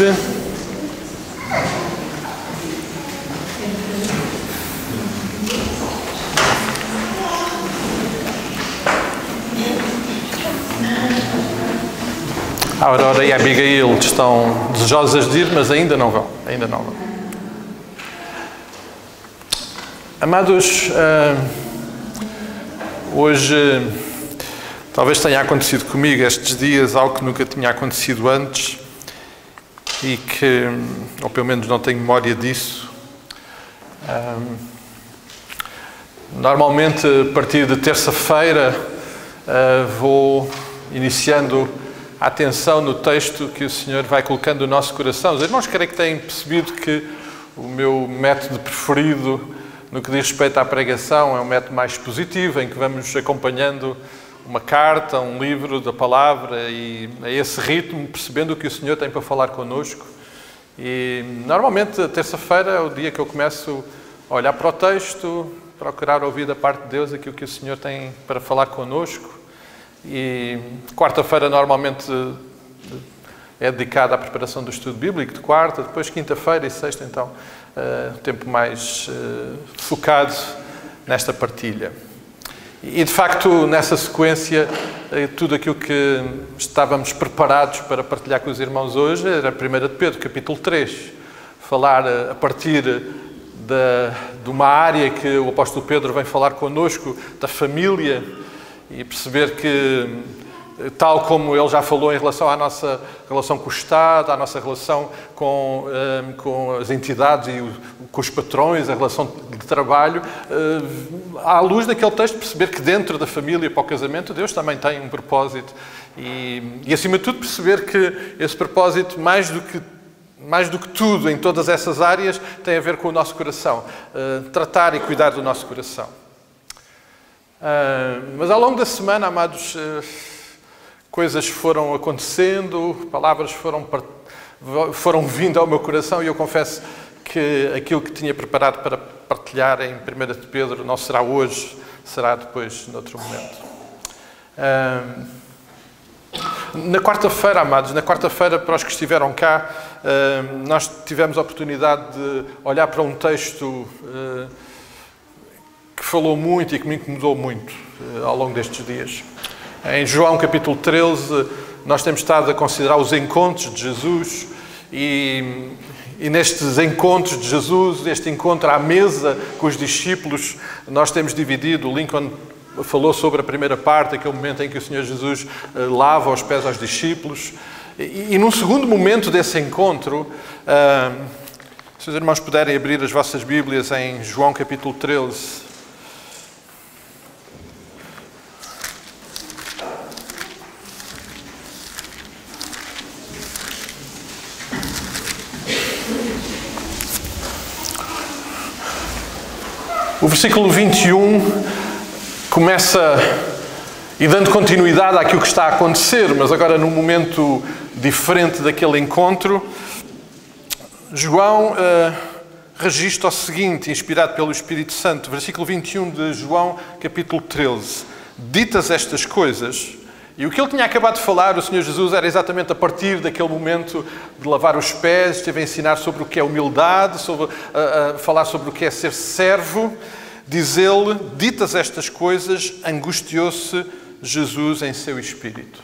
A Aurora e a Abigail estão desejosas de ir, mas ainda não vão. Amados, hoje talvez tenha acontecido comigo estes dias algo que nunca tinha acontecido antes e que, ou pelo menos não tenho memória disso. Normalmente, a partir de terça-feira, vou iniciando a atenção no texto que o Senhor vai colocando no nosso coração. Os irmãos, creio que têm percebido que o meu método preferido no que diz respeito à pregação é um método mais positivo, em que vamos acompanhando uma carta, um livro da palavra e a esse ritmo, percebendo o que o Senhor tem para falar connosco. E normalmente a terça-feira é o dia que eu começo a olhar para o texto, procurar ouvir da parte de Deus aquilo que o Senhor tem para falar connosco. E quarta-feira normalmente é dedicada à preparação do estudo bíblico de quarta, depois quinta-feira e sexta, então, tempo mais focado nesta partilha. E, de facto, nessa sequência, tudo aquilo que estávamos preparados para partilhar com os irmãos hoje era 1 de Pedro, capítulo 3. Falar a partir de uma área que o apóstolo Pedro vem falar connosco, da família, e perceber que, tal como ele já falou em relação à nossa relação com o Estado, à nossa relação com as entidades e com os patrões, a relação de trabalho, à luz daquele texto, perceber que dentro da família para o casamento, Deus também tem um propósito. E acima de tudo, perceber que esse propósito, mais do que tudo, em todas essas áreas, tem a ver com o nosso coração. Tratar e cuidar do nosso coração. Mas ao longo da semana, amados, coisas foram acontecendo, palavras foram vindo ao meu coração e eu confesso que aquilo que tinha preparado para partilhar em 1 de Pedro não será hoje, será depois, noutro momento. Na quarta-feira, amados, para os que estiveram cá, nós tivemos a oportunidade de olhar para um texto que falou muito e que me incomodou muito ao longo destes dias. Em João capítulo 13, nós temos estado a considerar os encontros de Jesus e nestes encontros de Jesus, este encontro à mesa com os discípulos, nós temos dividido. O Lincoln falou sobre a primeira parte, aquele momento em que o Senhor Jesus lava os pés aos discípulos. E num segundo momento desse encontro, se os irmãos puderem abrir as vossas Bíblias em João capítulo 13, o versículo 21 começa, e dando continuidade àquilo que está a acontecer, mas agora num momento diferente daquele encontro, João registra o seguinte, inspirado pelo Espírito Santo, versículo 21 de João, capítulo 13. Ditas estas coisas, e o que ele tinha acabado de falar, o Senhor Jesus, era exatamente a partir daquele momento de lavar os pés, esteve a ensinar sobre o que é humildade, a falar sobre o que é ser servo. Diz ele, ditas estas coisas, angustiou-se Jesus em seu espírito.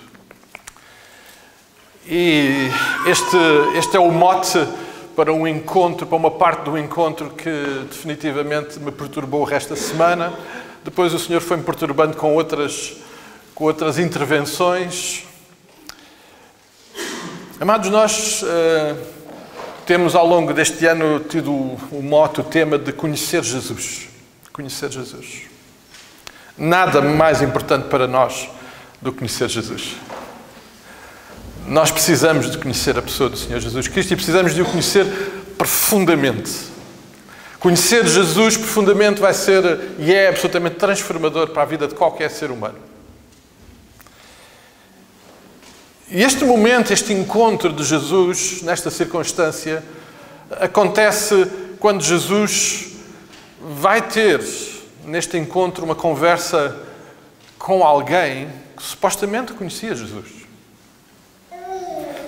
E este é o mote para um encontro, para uma parte do encontro que definitivamente me perturbou o resto da semana. Depois o Senhor foi-me perturbando com outras intervenções. Amados, nós temos ao longo deste ano tido o mote, o tema de conhecer Jesus. Conhecer Jesus. Nada mais importante para nós do que conhecer Jesus. Nós precisamos de conhecer a pessoa do Senhor Jesus Cristo e precisamos de o conhecer profundamente. Conhecer Jesus profundamente vai ser e é absolutamente transformador para a vida de qualquer ser humano. E este momento, este encontro de Jesus, nesta circunstância, acontece quando Jesus vai ter, neste encontro, uma conversa com alguém que supostamente conhecia Jesus.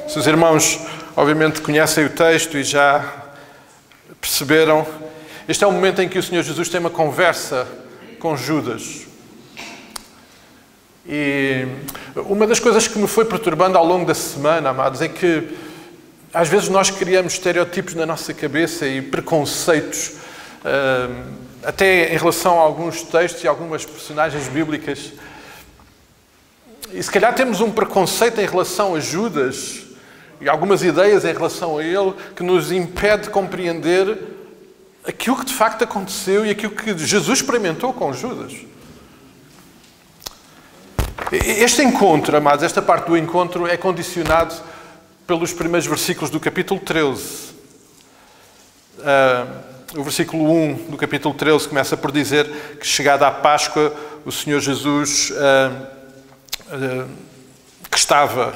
Se os irmãos, obviamente, conhecem o texto e já perceberam, este é o momento em que o Senhor Jesus tem uma conversa com Judas. E uma das coisas que me foi perturbando ao longo da semana, amados, é que às vezes nós criamos estereótipos na nossa cabeça e preconceitos, até em relação a alguns textos e algumas personagens bíblicas. E se calhar temos um preconceito em relação a Judas e algumas ideias em relação a ele que nos impede de compreender aquilo que de facto aconteceu e aquilo que Jesus experimentou com Judas. Este encontro, amados, esta parte do encontro é condicionado pelos primeiros versículos do capítulo 13. O versículo 1 do capítulo 13 começa por dizer que, chegada à Páscoa, o Senhor Jesus, que estava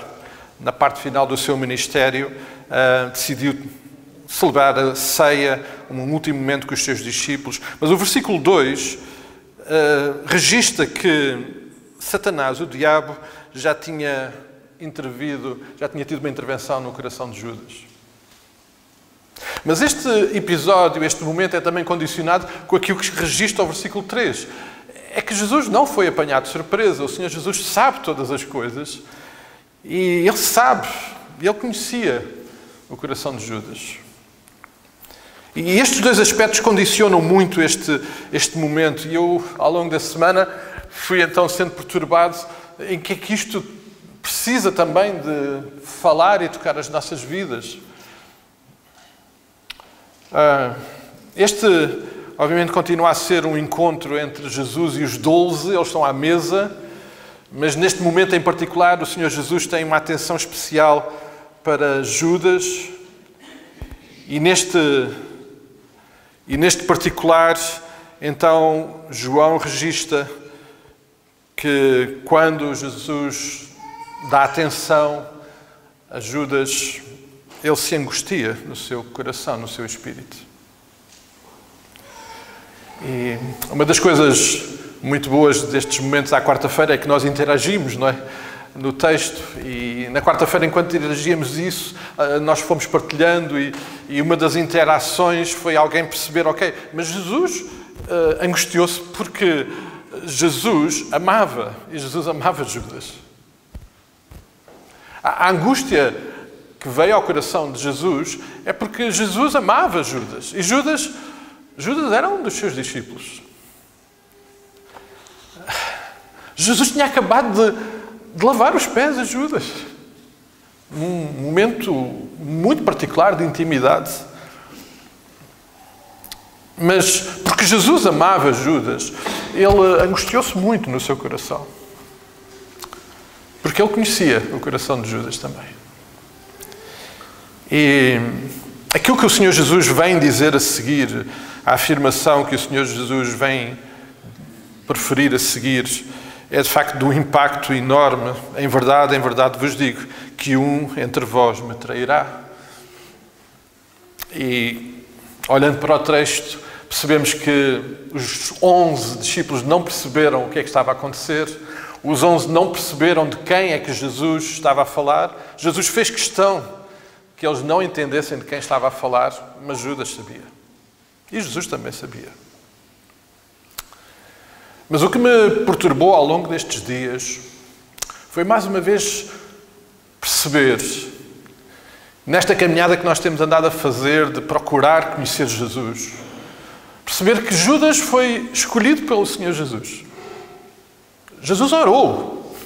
na parte final do seu ministério, decidiu celebrar a ceia, um último momento com os seus discípulos. Mas o versículo 2 registra que Satanás, o diabo, já tinha intervido, já tinha tido uma intervenção no coração de Judas. Mas este episódio, este momento é também condicionado com aquilo que registra o versículo 3. É que Jesus não foi apanhado de surpresa. O Senhor Jesus sabe todas as coisas e Ele sabe, Ele conhecia o coração de Judas. E estes dois aspectos condicionam muito este momento. E eu, ao longo da semana, fui então sendo perturbado em que é que isto precisa também de falar e tocar as nossas vidas. Este, obviamente, continua a ser um encontro entre Jesus e os 12, eles estão à mesa, mas neste momento em particular o Senhor Jesus tem uma atenção especial para Judas e neste particular, então, João registra que quando Jesus dá atenção a Judas, ele se angustia no seu coração, no seu espírito. E uma das coisas muito boas destes momentos à quarta-feira é que nós interagimos, não é? No texto. E na quarta-feira, enquanto interagíamos isso, nós fomos partilhando e uma das interações foi alguém perceber, ok, mas Jesus angustiou-se porque Jesus amava, e Jesus amava Judas. A angústia que veio ao coração de Jesus é porque Jesus amava Judas. E Judas era um dos seus discípulos. Jesus tinha acabado de lavar os pés a Judas. Num momento muito particular de intimidade. Mas porque Jesus amava Judas, ele angustiou-se muito no seu coração. Porque ele conhecia o coração de Judas também. E aquilo que o Senhor Jesus vem dizer a seguir, a afirmação que o Senhor Jesus vem preferir a seguir, é de facto de um impacto enorme. Em verdade vos digo, que um entre vós me trairá. E olhando para o texto, percebemos que os 11 discípulos não perceberam o que é que estava a acontecer. Os 11 não perceberam de quem é que Jesus estava a falar. Jesus fez questão que eles não entendessem de quem estava a falar, mas Judas sabia. E Jesus também sabia. Mas o que me perturbou ao longo destes dias foi mais uma vez perceber, nesta caminhada que nós temos andado a fazer de procurar conhecer Jesus, perceber que Judas foi escolhido pelo Senhor Jesus. Jesus orou.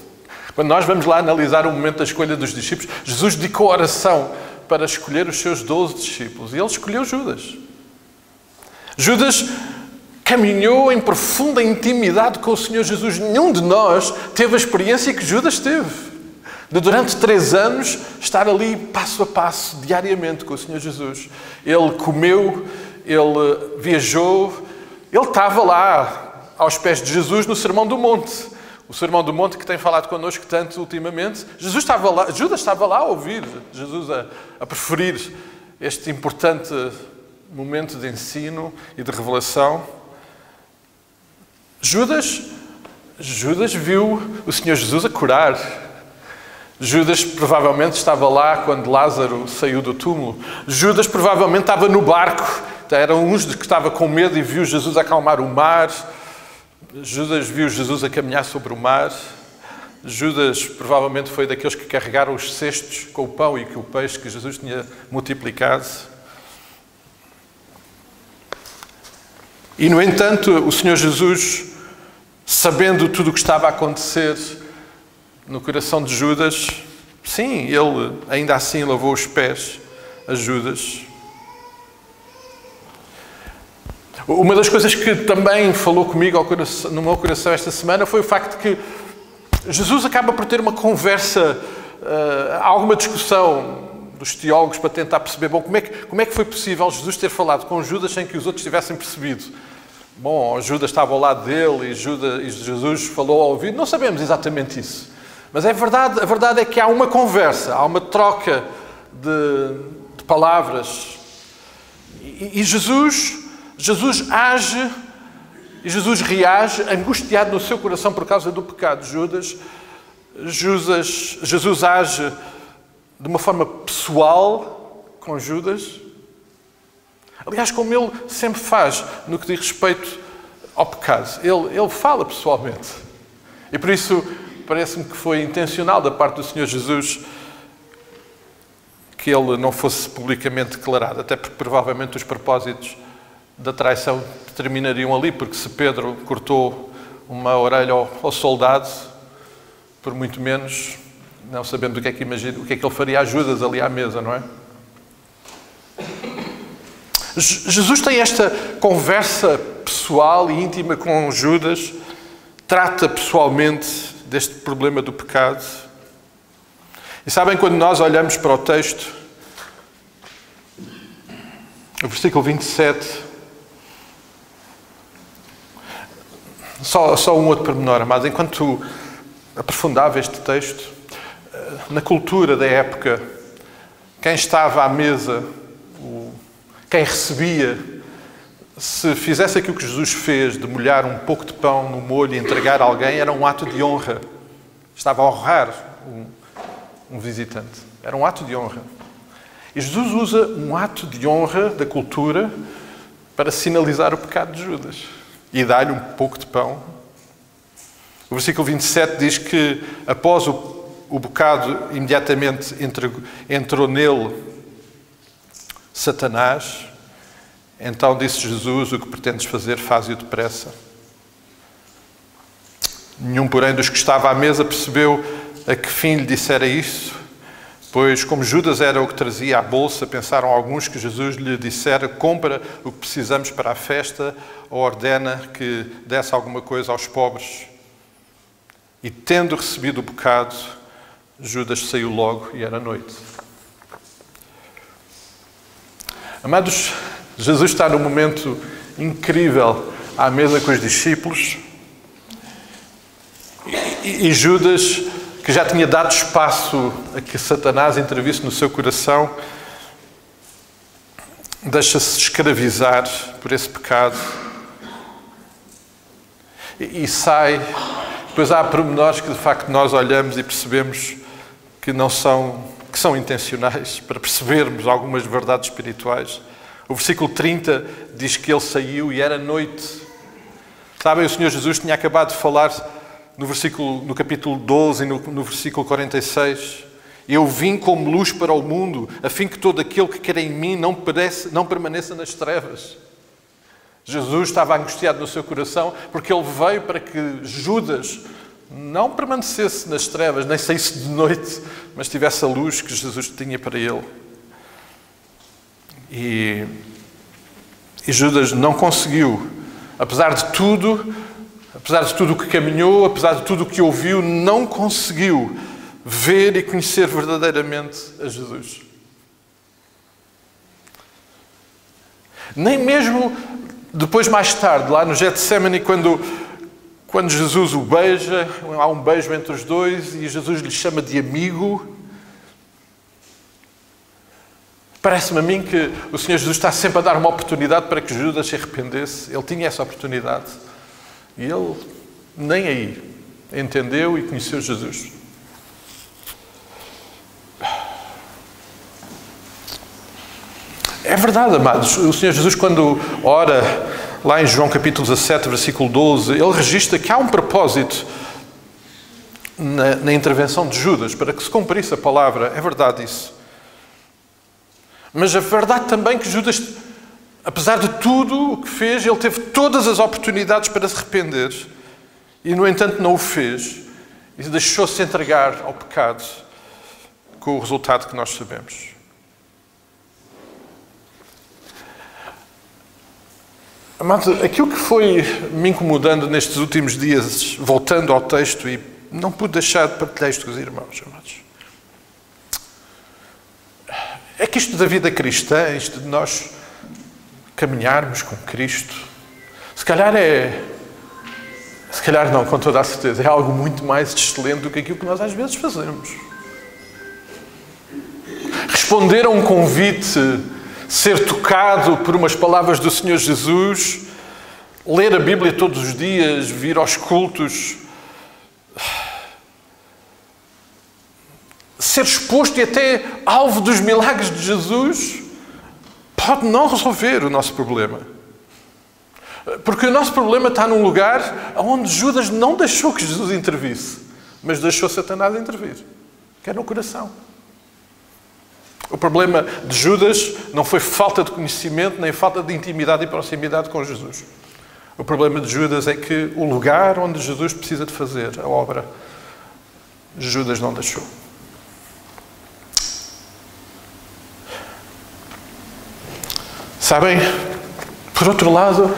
Quando nós vamos lá analisar o momento da escolha dos discípulos, Jesus dedicou a oração para escolher os seus 12 discípulos. E ele escolheu Judas. Judas caminhou em profunda intimidade com o Senhor Jesus. Nenhum de nós teve a experiência que Judas teve. De durante 3 anos estar ali passo a passo, diariamente com o Senhor Jesus. Ele comeu, ele viajou, ele estava lá aos pés de Jesus no Sermão do Monte. O Sermão do Monte que tem falado connosco tanto ultimamente. Judas estava lá a ouvir, Jesus a preferir este importante momento de ensino e de revelação. Judas viu o Senhor Jesus a curar. Judas provavelmente estava lá quando Lázaro saiu do túmulo. Judas provavelmente estava no barco. Era um dos que estava com medo e viu Jesus acalmar o mar. Judas viu Jesus a caminhar sobre o mar. Judas provavelmente foi daqueles que carregaram os cestos com o pão e com o peixe que Jesus tinha multiplicado. E, no entanto, o Senhor Jesus, sabendo tudo o que estava a acontecer no coração de Judas, sim, ele ainda assim lavou os pés a Judas. Uma das coisas que também falou comigo no meu coração esta semana foi o facto de que Jesus acaba por ter uma conversa, alguma discussão dos teólogos para tentar perceber, bom, como é que foi possível Jesus ter falado com Judas sem que os outros tivessem percebido? Bom, Judas estava ao lado dele e Jesus falou ao ouvido. Não sabemos exatamente isso. Mas a verdade é que há uma conversa, há uma troca de palavras. E Jesus age e Jesus reage angustiado no seu coração por causa do pecado de Judas. Jesus age de uma forma pessoal com Judas. Aliás, como ele sempre faz no que diz respeito ao pecado. Ele fala pessoalmente. E por isso parece-me que foi intencional da parte do Senhor Jesus que ele não fosse publicamente declarado. Até porque provavelmente os propósitos da traição terminariam ali, porque se Pedro cortou uma orelha ao soldado, por muito menos, não sabemos o que é que ele faria a Judas ali à mesa, não é? Jesus tem esta conversa pessoal e íntima com Judas, trata pessoalmente deste problema do pecado. E sabem, quando nós olhamos para o texto, o versículo 27, só um outro pormenor, mas enquanto aprofundava este texto, na cultura da época, quem estava à mesa, quem recebia, se fizesse aquilo que Jesus fez, de molhar um pouco de pão no molho e entregar a alguém, era um ato de honra. Estava a honrar um visitante. Era um ato de honra. E Jesus usa um ato de honra da cultura para sinalizar o pecado de Judas. E dá-lhe um pouco de pão. O versículo 27 diz que após o bocado, imediatamente entrou nele Satanás. Então disse Jesus: o que pretendes fazer, faze-o depressa. Nenhum, porém, dos que estava à mesa percebeu a que fim lhe dissera isso, pois, como Judas era o que trazia a bolsa, pensaram alguns que Jesus lhe dissera: compra o que precisamos para a festa, ou ordena que desse alguma coisa aos pobres. E, tendo recebido o bocado, Judas saiu logo e era noite. Amados, Jesus está num momento incrível à mesa com os discípulos e Judas, que já tinha dado espaço a que Satanás intervisse no seu coração, deixa-se escravizar por esse pecado e sai. Depois há pormenores que de facto nós olhamos e percebemos que são intencionais, para percebermos algumas verdades espirituais. O versículo 30 diz que ele saiu e era noite. Sabem, o Senhor Jesus tinha acabado de falar no capítulo 12 e no versículo 46. Eu vim como luz para o mundo, a fim que todo aquele que quer em mim não permaneça nas trevas. Jesus estava angustiado no seu coração porque ele veio para que Judas não permanecesse nas trevas, nem saísse de noite, mas tivesse a luz que Jesus tinha para ele. E Judas não conseguiu, apesar de tudo o que caminhou, apesar de tudo o que ouviu, não conseguiu ver e conhecer verdadeiramente a Jesus. Nem mesmo depois, mais tarde, lá no Getsemane, quando Jesus o beija, há um beijo entre os dois e Jesus lhe chama de amigo. Parece-me a mim que o Senhor Jesus está sempre a dar uma oportunidade para que Judas se arrependesse. Ele tinha essa oportunidade. E ele nem aí entendeu e conheceu Jesus. É verdade, amados. O Senhor Jesus, quando ora lá em João capítulo 17, versículo 12, ele registra que há um propósito na intervenção de Judas para que se cumprisse a palavra. É verdade isso. Mas a verdade também é que Judas, apesar de tudo o que fez, ele teve todas as oportunidades para se arrepender e, no entanto, não o fez e deixou-se entregar ao pecado com o resultado que nós sabemos. Amado, aquilo que foi me incomodando nestes últimos dias, voltando ao texto, e não pude deixar de partilhar isto com os irmãos, amados, é que isto da vida cristã, isto de nós caminharmos com Cristo, se calhar não, com toda a certeza, é algo muito mais excelente do que aquilo que nós às vezes fazemos. Responder a um convite, ser tocado por umas palavras do Senhor Jesus, ler a Bíblia todos os dias, vir aos cultos, ser exposto e até alvo dos milagres de Jesus, pode não resolver o nosso problema. Porque o nosso problema está num lugar onde Judas não deixou que Jesus intervisse, mas deixou Satanás intervir, que é no coração. O problema de Judas não foi falta de conhecimento, nem falta de intimidade e proximidade com Jesus. O problema de Judas é que o lugar onde Jesus precisa de fazer a obra, Judas não deixou. Sabem, por outro lado,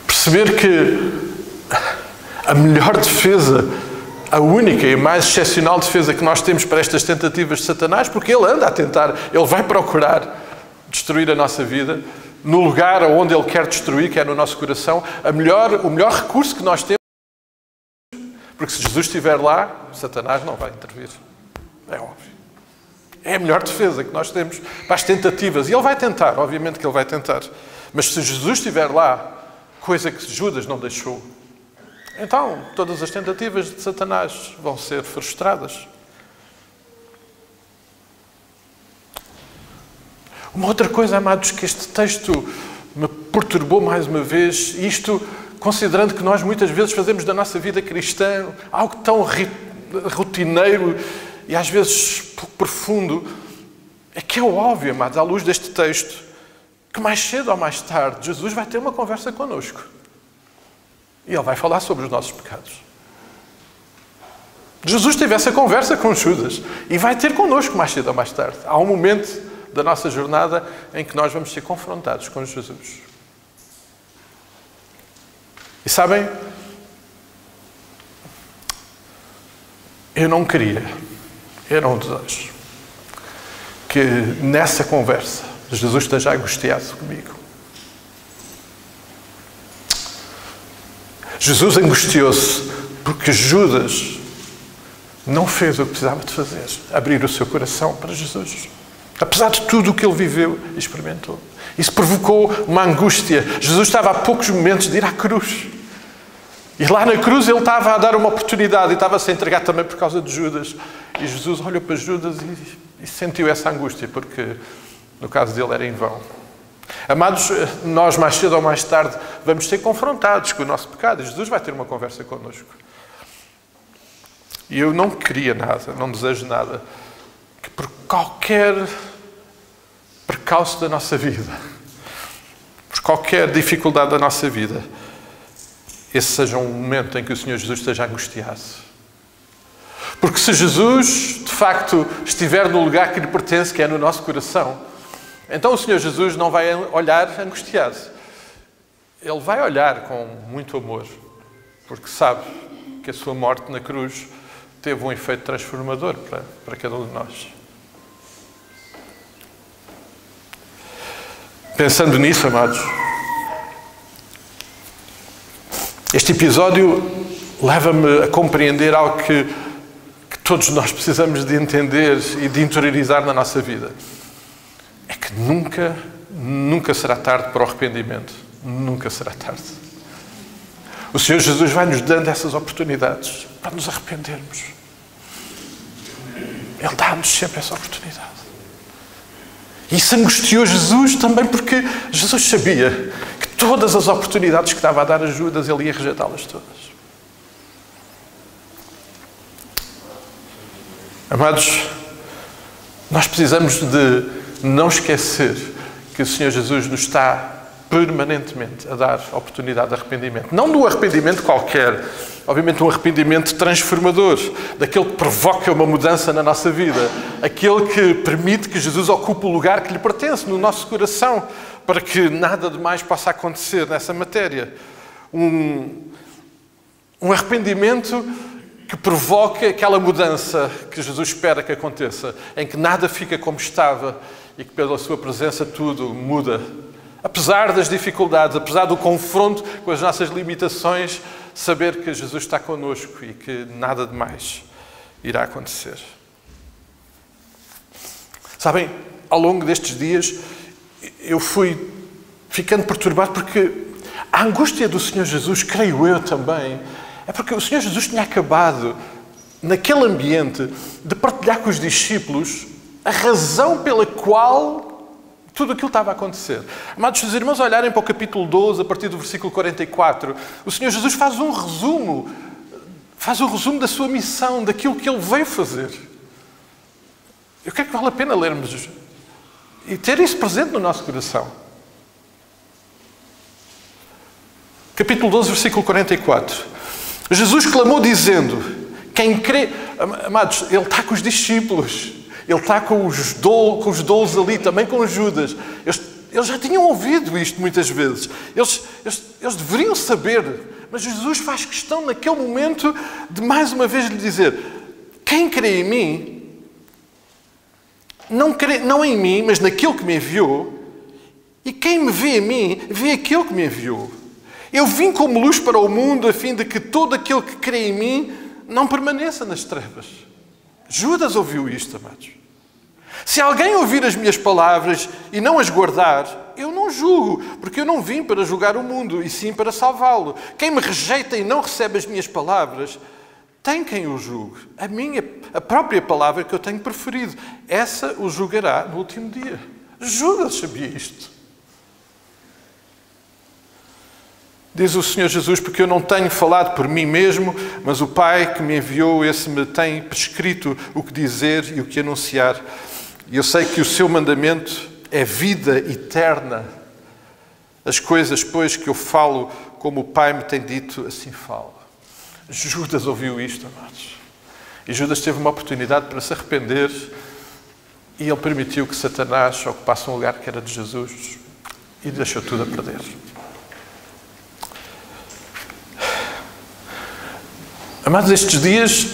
perceber que a melhor defesa, a única e mais excepcional defesa que nós temos para estas tentativas de Satanás, porque ele anda a tentar, ele vai procurar destruir a nossa vida, no lugar onde ele quer destruir, que é no nosso coração, o melhor recurso que nós temos, porque se Jesus estiver lá, Satanás não vai intervir. É óbvio. É a melhor defesa que nós temos para as tentativas. E ele vai tentar, obviamente que ele vai tentar. Mas se Jesus estiver lá, coisa que Judas não deixou, então todas as tentativas de Satanás vão ser frustradas. Uma outra coisa, amados, que este texto me perturbou mais uma vez, isto considerando que nós muitas vezes fazemos da nossa vida cristã algo tão rotineiro e às vezes pouco profundo, é que é óbvio, amados, à luz deste texto, que mais cedo ou mais tarde Jesus vai ter uma conversa connosco. E Ele vai falar sobre os nossos pecados. Jesus teve essa conversa com Judas e vai ter connosco mais cedo ou mais tarde. Há um momento da nossa jornada em que nós vamos ser confrontados com Jesus. E sabem, eu não desejo que nessa conversa Jesus esteja angustiado comigo. Jesus angustiou-se porque Judas não fez o que precisava de fazer, abrir o seu coração para Jesus. Apesar de tudo o que ele viveu e experimentou. Isso provocou uma angústia. Jesus estava a poucos momentos de ir à cruz. E lá na cruz ele estava a dar uma oportunidade e estava-se a entregar também por causa de Judas. E Jesus olhou para Judas e sentiu essa angústia, porque no caso dele era em vão. Amados, nós mais cedo ou mais tarde vamos ser confrontados com o nosso pecado. E Jesus vai ter uma conversa connosco. E eu não queria nada, não desejo nada, que por qualquer percalço da nossa vida, por qualquer dificuldade da nossa vida, esse seja um momento em que o Senhor Jesus esteja angustiado. Porque se Jesus, de facto, estiver no lugar que lhe pertence, que é no nosso coração, então o Senhor Jesus não vai olhar angustiado. Ele vai olhar com muito amor, porque sabe que a sua morte na cruz teve um efeito transformador para cada um de nós. Pensando nisso, amados, este episódio leva-me a compreender algo que todos nós precisamos de entender e de interiorizar na nossa vida. É que nunca será tarde para o arrependimento. Nunca será tarde. O Senhor Jesus vai nos dando essas oportunidades para nos arrependermos. Ele dá-nos sempre essa oportunidade. E isso angustiou Jesus também porque Jesus sabia que todas as oportunidades que estava a dar a Judas, ele ia rejeitá-las todas. Amados, nós precisamos de não esquecer que o Senhor Jesus nos está permanentemente a dar oportunidade de arrependimento. Não de um arrependimento qualquer, obviamente um arrependimento transformador, daquele que provoca uma mudança na nossa vida, aquele que permite que Jesus ocupe o lugar que lhe pertence no nosso coração, para que nada de mais possa acontecer nessa matéria. Um arrependimento que provoca aquela mudança que Jesus espera que aconteça, em que nada fica como estava e que pela sua presença tudo muda. Apesar das dificuldades, apesar do confronto com as nossas limitações, saber que Jesus está connosco e que nada de mais irá acontecer. Sabem, ao longo destes dias, eu fui ficando perturbado porque a angústia do Senhor Jesus, creio eu também, é porque o Senhor Jesus tinha acabado, naquele ambiente, de partilhar com os discípulos a razão pela qual tudo aquilo estava a acontecer. Amados, se os irmãos olharem para o capítulo 12, a partir do versículo 44, o Senhor Jesus faz um resumo da sua missão, daquilo que Ele veio fazer. Eu creio que vale a pena lermos e ter isso presente no nosso coração. Capítulo 12, versículo 44. Jesus clamou dizendo, quem crê... Amados, Ele está com os discípulos. Ele está com os 12 ali, também com Judas. Eles já tinham ouvido isto muitas vezes. Eles deveriam saber. Mas Jesus faz questão naquele momento de mais uma vez lhe dizer, quem crê em mim, não em mim, mas naquele que me enviou, e quem me vê em mim, vê aquele que me enviou. Eu vim como luz para o mundo a fim de que todo aquele que crê em mim não permaneça nas trevas. Judas ouviu isto, amados. Se alguém ouvir as minhas palavras e não as guardar, eu não julgo, porque eu não vim para julgar o mundo, e sim para salvá-lo. Quem me rejeita e não recebe as minhas palavras, tem quem o julgue. A própria palavra que eu tenho preferido. Essa o julgará no último dia. Judas sabia isto. Diz o Senhor Jesus, porque eu não tenho falado por mim mesmo, mas o Pai que me enviou, esse me tem prescrito o que dizer e o que anunciar. E eu sei que o seu mandamento é vida eterna. As coisas, pois, que eu falo, como o Pai me tem dito, assim falo. Judas ouviu isto, amados. E Judas teve uma oportunidade para se arrepender e ele permitiu que Satanás ocupasse um lugar que era de Jesus e deixou tudo a perder. Amados, estes dias,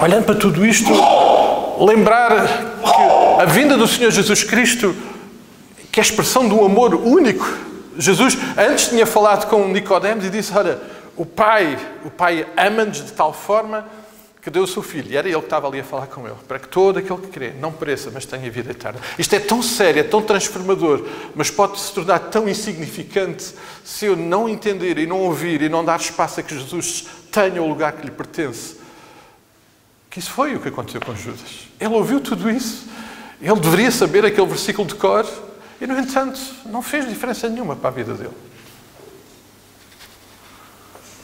olhando para tudo isto, lembrar que a vinda do Senhor Jesus Cristo, que é a expressão de um amor único. Jesus antes tinha falado com Nicodemos e disse, olha, o Pai ama-nos de tal forma que deu o seu Filho. E era Ele que estava ali a falar com Ele, para que todo aquele que crê não pereça, mas tenha vida eterna. Isto é tão sério, é tão transformador, mas pode se tornar tão insignificante se eu não entender e não ouvir e não dar espaço a que Jesus tenha o lugar que lhe pertence. Que isso foi o que aconteceu com Judas. Ele ouviu tudo isso. Ele deveria saber aquele versículo de cor e, no entanto, não fez diferença nenhuma para a vida dele.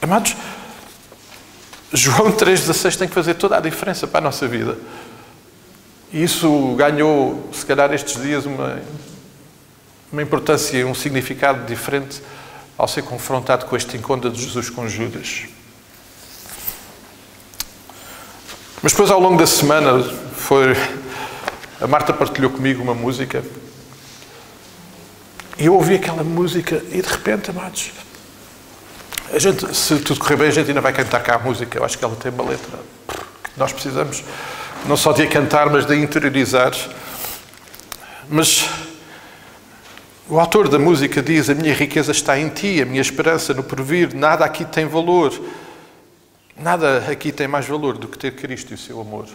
Amados, João 3,16 tem que fazer toda a diferença para a nossa vida. E isso ganhou, se calhar, estes dias uma importância e um significado diferente ao ser confrontado com este encontro de Jesus com Judas. Mas depois, ao longo da semana, a Marta partilhou comigo uma música e eu ouvi aquela música e de repente, amados, se tudo correr bem, a gente ainda vai cantar cá a música. Eu acho que ela tem uma letra que nós precisamos não só de a cantar, mas de a interiorizar. Mas o autor da música diz: a minha riqueza está em ti, a minha esperança no porvir, nada aqui tem valor. Nada aqui tem mais valor do que ter Cristo e o seu amor.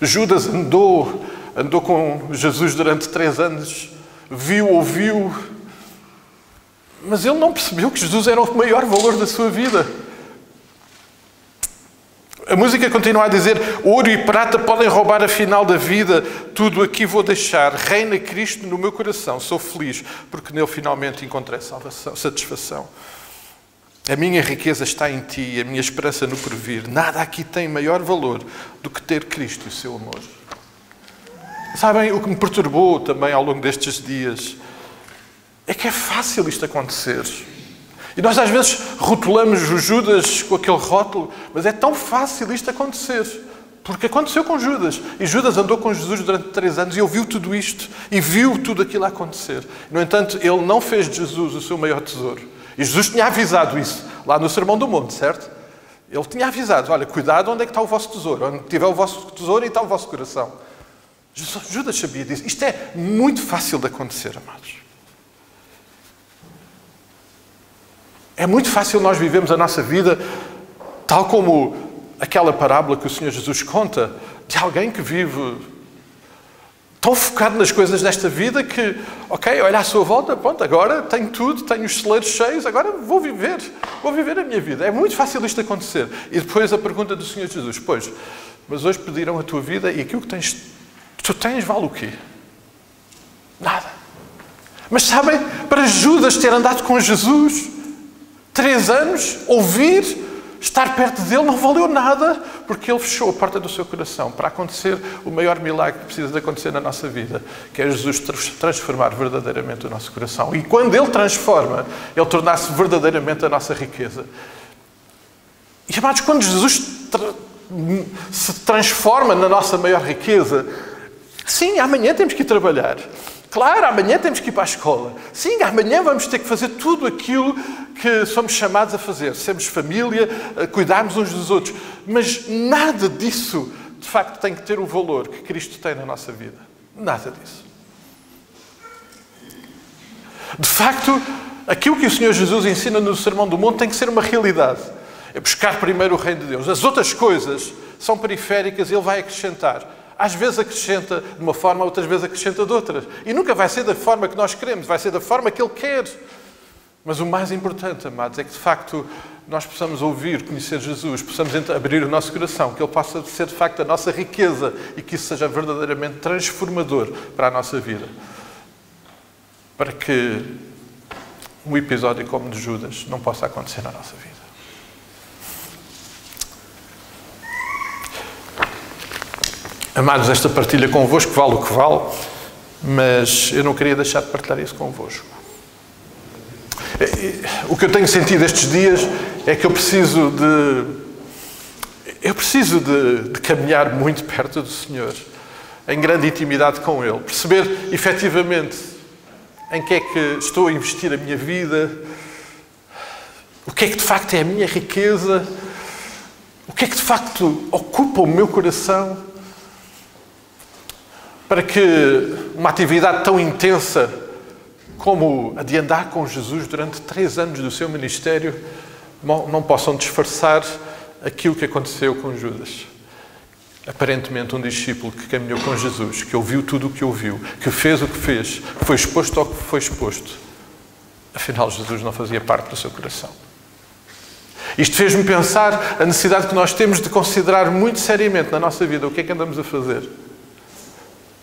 Judas andou com Jesus durante 3 anos, viu, ouviu, mas ele não percebeu que Jesus era o maior valor da sua vida. A música continua a dizer: ouro e prata podem roubar a final da vida, tudo aqui vou deixar, reina Cristo no meu coração, sou feliz, porque nele finalmente encontrei salvação, satisfação. A minha riqueza está em ti, a minha esperança no porvir. Nada aqui tem maior valor do que ter Cristo e o seu amor. Sabem, o que me perturbou também ao longo destes dias é que é fácil isto acontecer. E nós às vezes rotulamos o Judas com aquele rótulo, mas é tão fácil isto acontecer. Porque aconteceu com Judas. E Judas andou com Jesus durante 3 anos e ouviu tudo isto. E viu tudo aquilo a acontecer. No entanto, ele não fez de Jesus o seu maior tesouro. E Jesus tinha avisado isso lá no Sermão do Monte, certo? Ele tinha avisado: olha, cuidado onde é que está o vosso tesouro. Onde tiver o vosso tesouro, e está o vosso coração. Judas sabia disso. Isto é muito fácil de acontecer, amados. É muito fácil nós vivemos a nossa vida tal como aquela parábola que o Senhor Jesus conta de alguém que vive tão focado nas coisas desta vida que, ok, olha à sua volta, pronto, agora tenho tudo, tenho os celeiros cheios, agora vou viver a minha vida. É muito fácil isto acontecer. E depois a pergunta do Senhor Jesus: pois, mas hoje pediram a tua vida e aquilo que tu tens vale o quê? Nada. Mas sabem, para Judas ter andado com Jesus 3 anos, ouvir, estar perto dele, não valeu nada, porque ele fechou a porta do seu coração para acontecer o maior milagre que precisa de acontecer na nossa vida, que é Jesus transformar verdadeiramente o nosso coração. E quando ele transforma, ele torna-se verdadeiramente a nossa riqueza. E, amados, quando Jesus se transforma na nossa maior riqueza, sim, amanhã temos que ir trabalhar. Claro, amanhã temos que ir para a escola. Sim, amanhã vamos ter que fazer tudo aquilo que somos chamados a fazer. Sermos família, cuidarmos uns dos outros. Mas nada disso, de facto, tem que ter o valor que Cristo tem na nossa vida. Nada disso. De facto, aquilo que o Senhor Jesus ensina no Sermão do Monte tem que ser uma realidade. É buscar primeiro o reino de Deus. As outras coisas são periféricas e Ele vai acrescentar. Às vezes acrescenta de uma forma, outras vezes acrescenta de outras. E nunca vai ser da forma que nós queremos, vai ser da forma que Ele quer. Mas o mais importante, amados, é que de facto nós possamos ouvir, conhecer Jesus, possamos abrir o nosso coração, que Ele possa ser de facto a nossa riqueza e que isso seja verdadeiramente transformador para a nossa vida. Para que um episódio como o de Judas não possa acontecer na nossa vida. Amados, esta partilha convosco vale o que vale, mas eu não queria deixar de partilhar isso convosco. O que eu tenho sentido estes dias é que eu preciso de caminhar muito perto do Senhor, em grande intimidade com Ele, perceber efetivamente em que é que estou a investir a minha vida, o que é que de facto é a minha riqueza, o que é que de facto ocupa o meu coração, para que uma atividade tão intensa como a de andar com Jesus durante 3 anos do seu ministério não possam disfarçar aquilo que aconteceu com Judas. Aparentemente um discípulo que caminhou com Jesus, que ouviu tudo o que ouviu, que fez o que fez, que foi exposto ao que foi exposto. Afinal, Jesus não fazia parte do seu coração. Isto fez-me pensar a necessidade que nós temos de considerar muito seriamente na nossa vida o que é que andamos a fazer,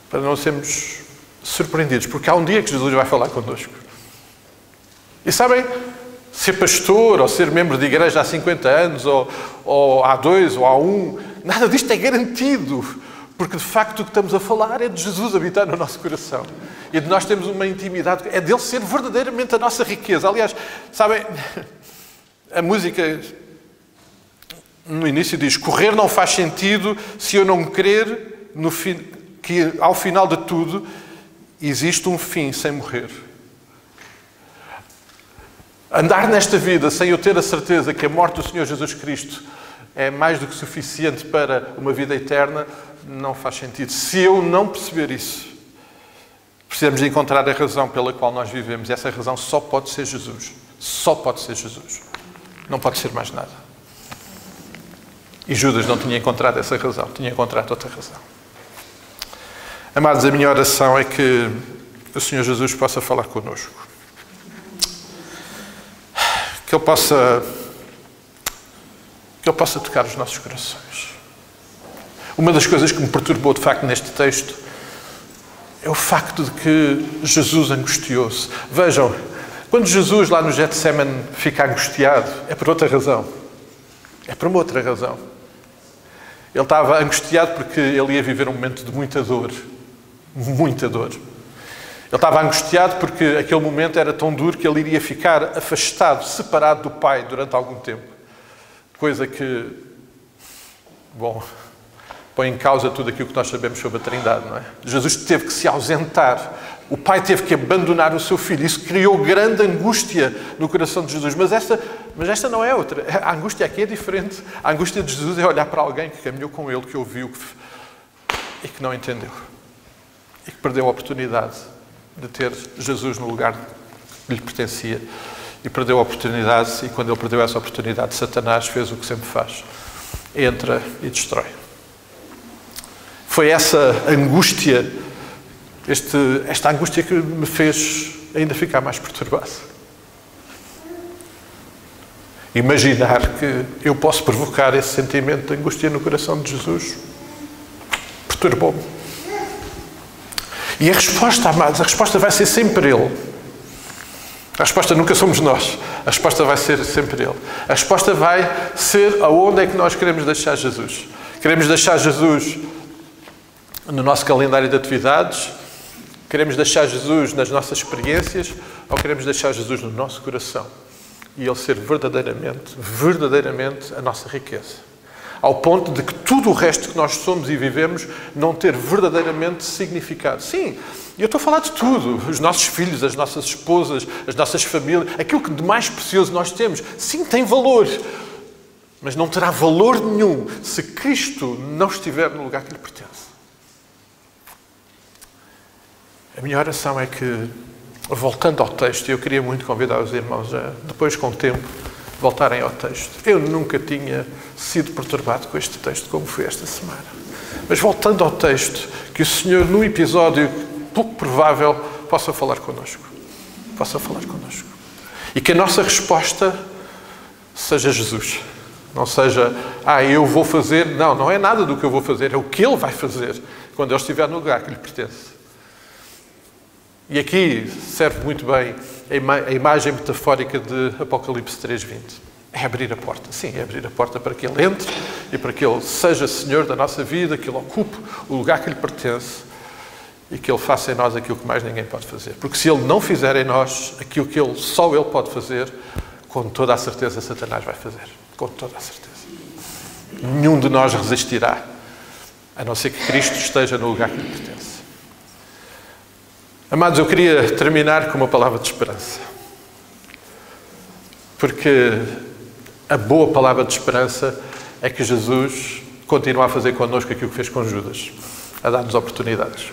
para não sermos surpreendidos, porque há um dia que Jesus vai falar connosco. E sabem, ser pastor ou ser membro de igreja há 50 anos, ou há 2, ou há 1, nada disto é garantido, Porque, de facto, o que estamos a falar é de Jesus habitar no nosso coração. E de nós termos uma intimidade, é dele ser verdadeiramente a nossa riqueza. Aliás, sabem, a música no início diz: correr não faz sentido se eu não crer que ao final de tudo existe um fim sem morrer. Andar nesta vida sem eu ter a certeza que a morte do Senhor Jesus Cristo é mais do que suficiente para uma vida eterna, não faz sentido. Se eu não perceber isso, precisamos de encontrar a razão pela qual nós vivemos. E essa razão só pode ser Jesus. Só pode ser Jesus. Não pode ser mais nada. E Judas não tinha encontrado essa razão. Tinha encontrado outra razão. Amados, a minha oração é que o Senhor Jesus possa falar connosco. Que Ele possa tocar os nossos corações. Uma das coisas que me perturbou, de facto, neste texto é o facto de que Jesus angustiou-se. Vejam, quando Jesus lá no Getsemane fica angustiado, é por outra razão. É por uma outra razão. Ele estava angustiado porque ele ia viver um momento de muita dor. Muita dor. Ele estava angustiado porque aquele momento era tão duro que ele iria ficar afastado, separado do Pai durante algum tempo. Coisa que, bom, põe em causa tudo aquilo que nós sabemos sobre a Trindade, não é? Jesus teve que se ausentar. O Pai teve que abandonar o seu Filho. Isso criou grande angústia no coração de Jesus. Mas esta não é outra. A angústia aqui é diferente. A angústia de Jesus é olhar para alguém que caminhou com Ele, que ouviu e que não entendeu. E que perdeu a oportunidade de ter Jesus no lugar que lhe pertencia. E perdeu a oportunidade, e quando ele perdeu essa oportunidade, Satanás fez o que sempre faz. Entra e destrói. Foi essa angústia, esta angústia que me fez ainda ficar mais perturbado. Imaginar que eu posso provocar esse sentimento de angústia no coração de Jesus perturbou-me. E a resposta, amados, a resposta vai ser sempre Ele. A resposta nunca somos nós. A resposta vai ser sempre Ele. A resposta vai ser aonde é que nós queremos deixar Jesus. Queremos deixar Jesus no nosso calendário de atividades? Queremos deixar Jesus nas nossas experiências? Ou queremos deixar Jesus no nosso coração? E Ele ser verdadeiramente a nossa riqueza. Ao ponto de que tudo o resto que nós somos e vivemos não ter verdadeiramente significado. Sim, eu estou a falar de tudo. Os nossos filhos, as nossas esposas, as nossas famílias, aquilo que de mais precioso nós temos. Sim, tem valor. Mas não terá valor nenhum se Cristo não estiver no lugar que lhe pertence. A minha oração é que, voltando ao texto, eu queria muito convidar os irmãos a, depois com o tempo, voltarem ao texto. Eu nunca tinha sido perturbado com este texto como foi esta semana. Mas voltando ao texto, que o Senhor, num episódio pouco provável, possa falar connosco. Possa falar connosco. E que a nossa resposta seja Jesus. Não seja, eu vou fazer. Não, não é nada do que eu vou fazer. É o que Ele vai fazer quando Ele estiver no lugar que lhe pertence. E aqui serve muito bem a imagem metafórica de Apocalipse 3:20. É abrir a porta. Sim, é abrir a porta para que Ele entre e para que Ele seja Senhor da nossa vida, que Ele ocupe o lugar que lhe pertence e que Ele faça em nós aquilo que mais ninguém pode fazer. Porque se Ele não fizer em nós aquilo que só Ele pode fazer, com toda a certeza Satanás vai fazer. Com toda a certeza. Nenhum de nós resistirá, a não ser que Cristo esteja no lugar que lhe pertence. Amados, eu queria terminar com uma palavra de esperança. Porque a boa palavra de esperança é que Jesus continua a fazer connosco aquilo que fez com Judas. A dar-nos oportunidades.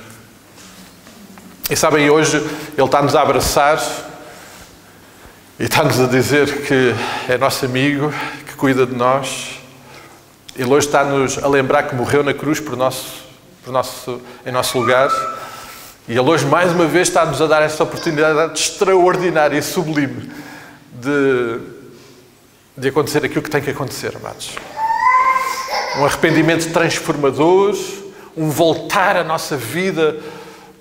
E sabem, hoje Ele está-nos a abraçar e está-nos a dizer que é nosso amigo, que cuida de nós. Ele hoje está-nos a lembrar que morreu na cruz em nosso lugar. E Ele hoje, mais uma vez, está-nos a dar esta oportunidade extraordinária e sublime de acontecer aquilo que tem que acontecer, amados. Um arrependimento transformador, um voltar a nossa vida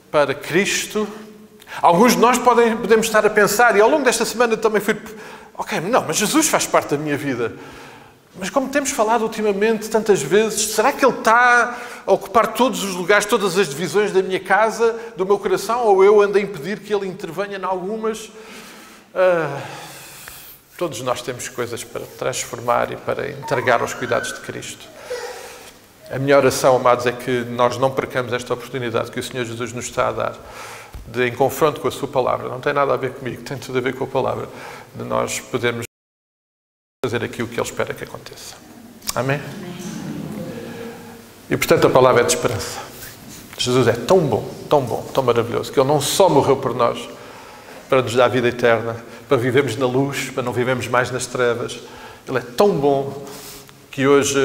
para Cristo. Alguns de nós podemos estar a pensar, e ao longo desta semana também fui... mas Jesus faz parte da minha vida. Mas como temos falado ultimamente tantas vezes, será que Ele está a ocupar todos os lugares, todas as divisões da minha casa, do meu coração, ou eu ando a impedir que Ele intervenha em algumas? Todos nós temos coisas para transformar e para entregar aos cuidados de Cristo. A minha oração, amados, é que nós não percamos esta oportunidade que o Senhor Jesus nos está a dar, em confronto com a sua palavra. Não tem nada a ver comigo, tem tudo a ver com a palavra, de nós podermos fazer aquilo que Ele espera que aconteça. Amém? E, portanto, a palavra é de esperança. Jesus é tão bom, tão maravilhoso, que Ele não só morreu por nós, para nos dar a vida eterna, para vivermos na luz, para não vivermos mais nas trevas. Ele é tão bom que hoje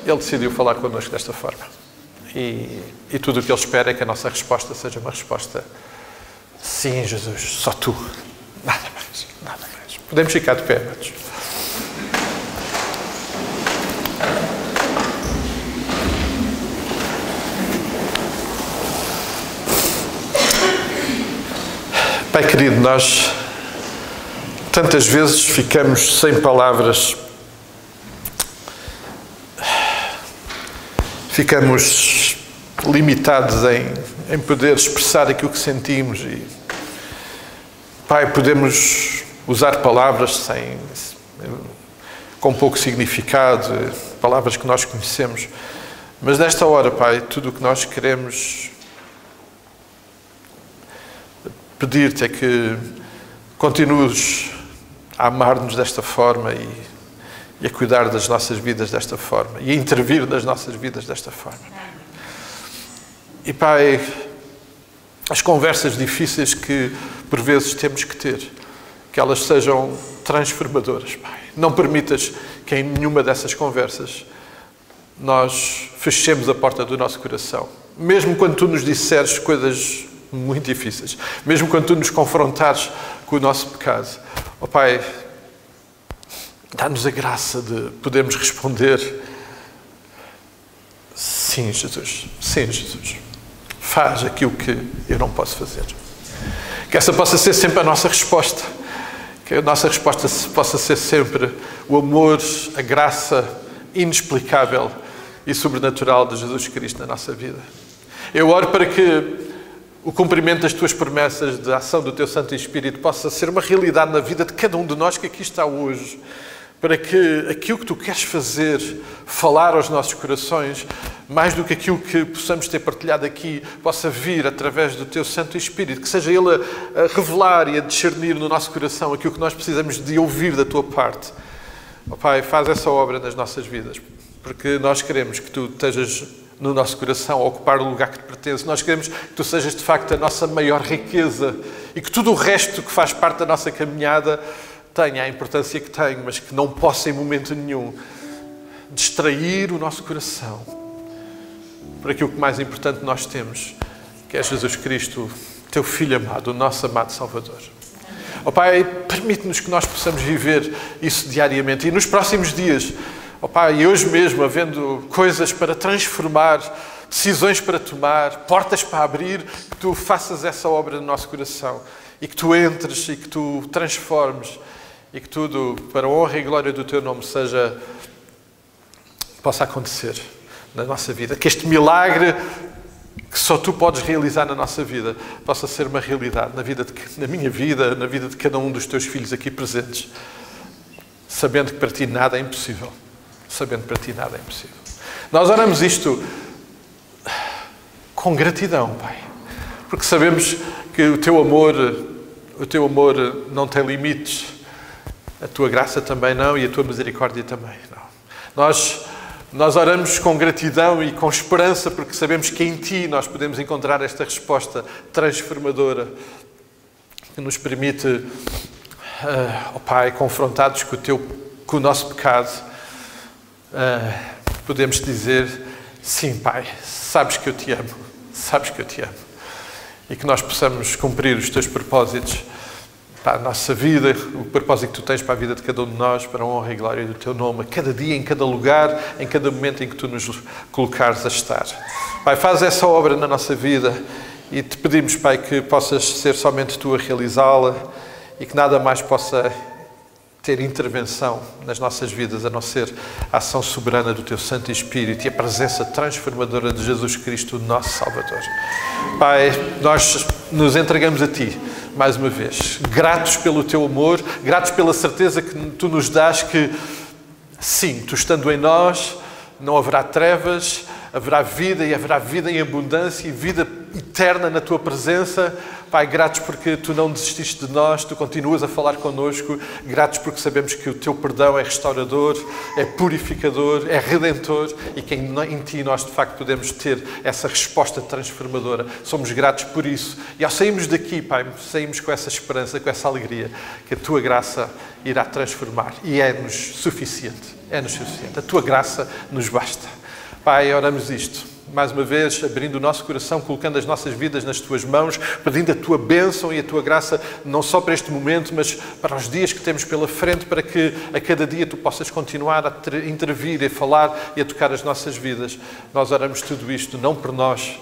Ele decidiu falar connosco desta forma. E tudo o que Ele espera é que a nossa resposta seja uma resposta: sim, Jesus, só Tu. Nada mais, nada mais. Podemos ficar de pé, amados. Pai querido, nós tantas vezes ficamos sem palavras, ficamos limitados em poder expressar aquilo que sentimos e, Pai, podemos usar palavras com pouco significado, palavras que nós conhecemos, mas nesta hora, Pai, tudo o que nós queremos pedir-te é que continues a amar-nos desta forma e a cuidar das nossas vidas desta forma e a intervir nas nossas vidas desta forma. E, Pai, as conversas difíceis que por vezes temos que ter, que elas sejam transformadoras, Pai. Não permitas que em nenhuma dessas conversas nós fechemos a porta do nosso coração. Mesmo quando Tu nos disseres coisas muito difíceis, mesmo quando Tu nos confrontares com o nosso pecado, ó Pai, dá-nos a graça de podermos responder: sim, Jesus, faz aquilo que eu não posso fazer. Que essa possa ser sempre a nossa resposta, que a nossa resposta possa ser sempre o amor, a graça inexplicável e sobrenatural de Jesus Cristo na nossa vida. Eu oro para que o cumprimento das Tuas promessas de ação do Teu Santo Espírito possa ser uma realidade na vida de cada um de nós que aqui está hoje, para que aquilo que Tu queres fazer, falar aos nossos corações, mais do que aquilo que possamos ter partilhado aqui, possa vir através do Teu Santo Espírito, que seja Ele a revelar e a discernir no nosso coração aquilo que nós precisamos de ouvir da Tua parte. Ó Pai, faz essa obra nas nossas vidas, porque nós queremos que Tu estejas no nosso coração, a ocupar o lugar que Te pertence. Nós queremos que Tu sejas, de facto, a nossa maior riqueza e que tudo o resto que faz parte da nossa caminhada tenha a importância que tem, mas que não possa, em momento nenhum, distrair o nosso coração por aquilo que mais importante nós temos, que é Jesus Cristo, Teu Filho amado, o nosso amado Salvador. Ó Pai, permite-nos que nós possamos viver isso diariamente e nos próximos dias, ó Pai, e hoje mesmo, havendo coisas para transformar, decisões para tomar, portas para abrir, que Tu faças essa obra no nosso coração e que Tu entres e que Tu transformes e que tudo, para a honra e glória do Teu nome, possa acontecer na nossa vida. Que este milagre que só Tu podes realizar na nossa vida possa ser uma realidade na minha vida, na vida de cada um dos Teus filhos aqui presentes, sabendo que para Ti nada é impossível. Nós oramos isto com gratidão, Pai, porque sabemos que o Teu amor não tem limites, a Tua graça também não e a Tua misericórdia também não. Nós oramos com gratidão e com esperança, porque sabemos que em Ti nós podemos encontrar esta resposta transformadora que nos permite, ó Pai, confrontados com o nosso pecado, podemos dizer: sim, Pai, sabes que eu Te amo, e que nós possamos cumprir os Teus propósitos para a nossa vida, o propósito que Tu tens para a vida de cada um de nós, para a honra e glória do Teu nome, a cada dia, em cada lugar, em cada momento em que Tu nos colocares a estar. Pai, faz essa obra na nossa vida e Te pedimos, Pai, que possas ser somente Tu a realizá-la e que nada mais possa ter intervenção nas nossas vidas, a não ser a ação soberana do Teu Santo Espírito e a presença transformadora de Jesus Cristo, nosso Salvador. Pai, nós nos entregamos a Ti, mais uma vez, gratos pelo Teu amor, gratos pela certeza que Tu nos dás que, sim, Tu estando em nós, não haverá trevas, haverá vida e haverá vida em abundância e vida eterna na Tua presença. Pai, gratos porque Tu não desististe de nós, Tu continuas a falar connosco, gratos porque sabemos que o Teu perdão é restaurador, é purificador, é redentor e que em Ti nós de facto podemos ter essa resposta transformadora. Somos gratos por isso. E ao sairmos daqui, Pai, saímos com essa esperança, com essa alegria que a Tua graça irá transformar e é-nos suficiente. É-nos suficiente. A Tua graça nos basta. Pai, oramos isto. Mais uma vez, abrindo o nosso coração, colocando as nossas vidas nas Tuas mãos, pedindo a Tua bênção e a Tua graça, não só para este momento, mas para os dias que temos pela frente, para que a cada dia Tu possas continuar a intervir, a falar e a tocar as nossas vidas. Nós oramos tudo isto, não por nós,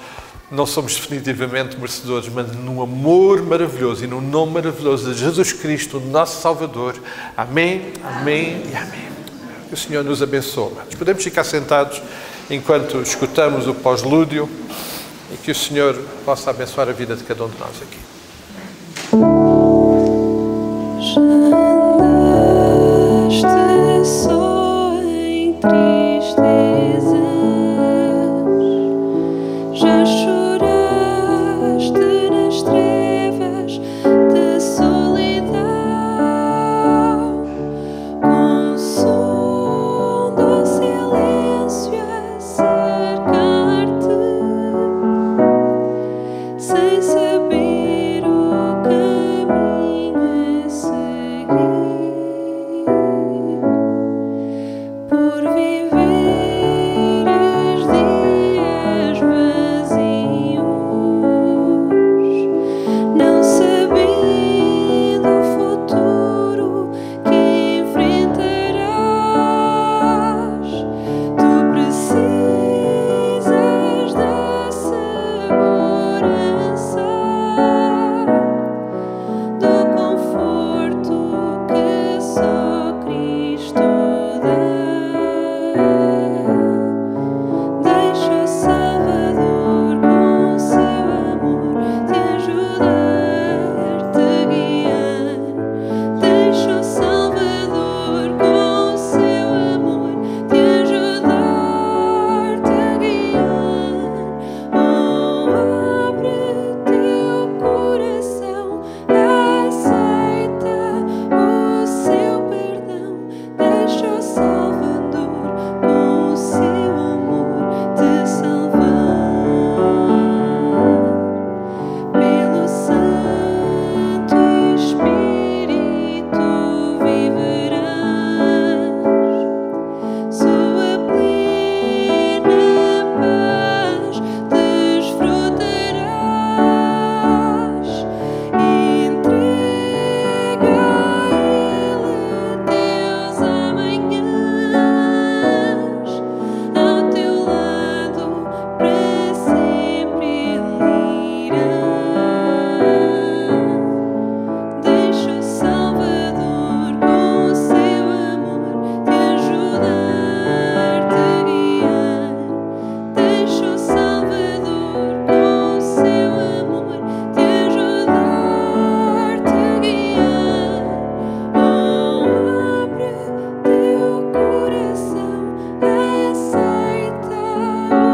não somos definitivamente merecedores, mas num amor maravilhoso e num nome maravilhoso de Jesus Cristo, nosso Salvador. Amém, amém e amém. Que o Senhor nos abençoe. Podemos ficar sentados enquanto escutamos o pós-lúdio e que o Senhor possa abençoar a vida de cada um de nós aqui. Já andaste só em tristezas, já choraste nas trevas de solidão, com o som do silêncio a cercar-te, sem saber o caminho a seguir, por viver os dias vazios, não sabendo o futuro que enfrentarás. Tu precisas da segurança, do conforto que só Cristo dá. Deixa o Salvador com seu amor te ajudar, te guiar. Deixa o Salvador com seu amor te ajudar, te guiar. Oh, abre teu coração, aceita o seu perdão. Deixa o Salvador com seu amor te salvar. Pelo Santo Espírito viverás, sua plena paz desfrutarás. Entrega a Ele teus amanhãs, ao teu lado para sempre Ele irá. Deixa o Salvador com seu amor te ajudar, te guiar. Deixa o Salvador com seu amor te ajudar, te guiar. Oh, abre teu coração, aceita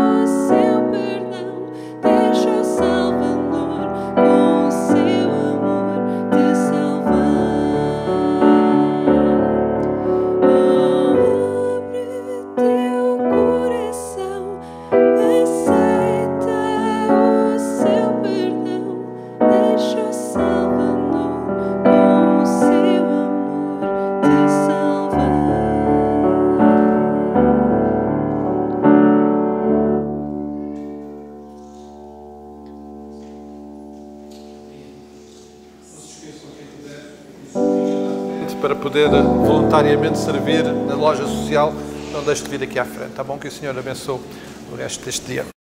o seu perdão. Deixa o Salvador com seu amor te salvar. Oh, abre teu coração, aceita o seu perdão. Deixa o Salvador com seu amor te salvar. Para poder voluntariamente servir na loja social, não deixe de vir aqui à frente. Tá bom? Que o Senhor abençoe o resto deste dia.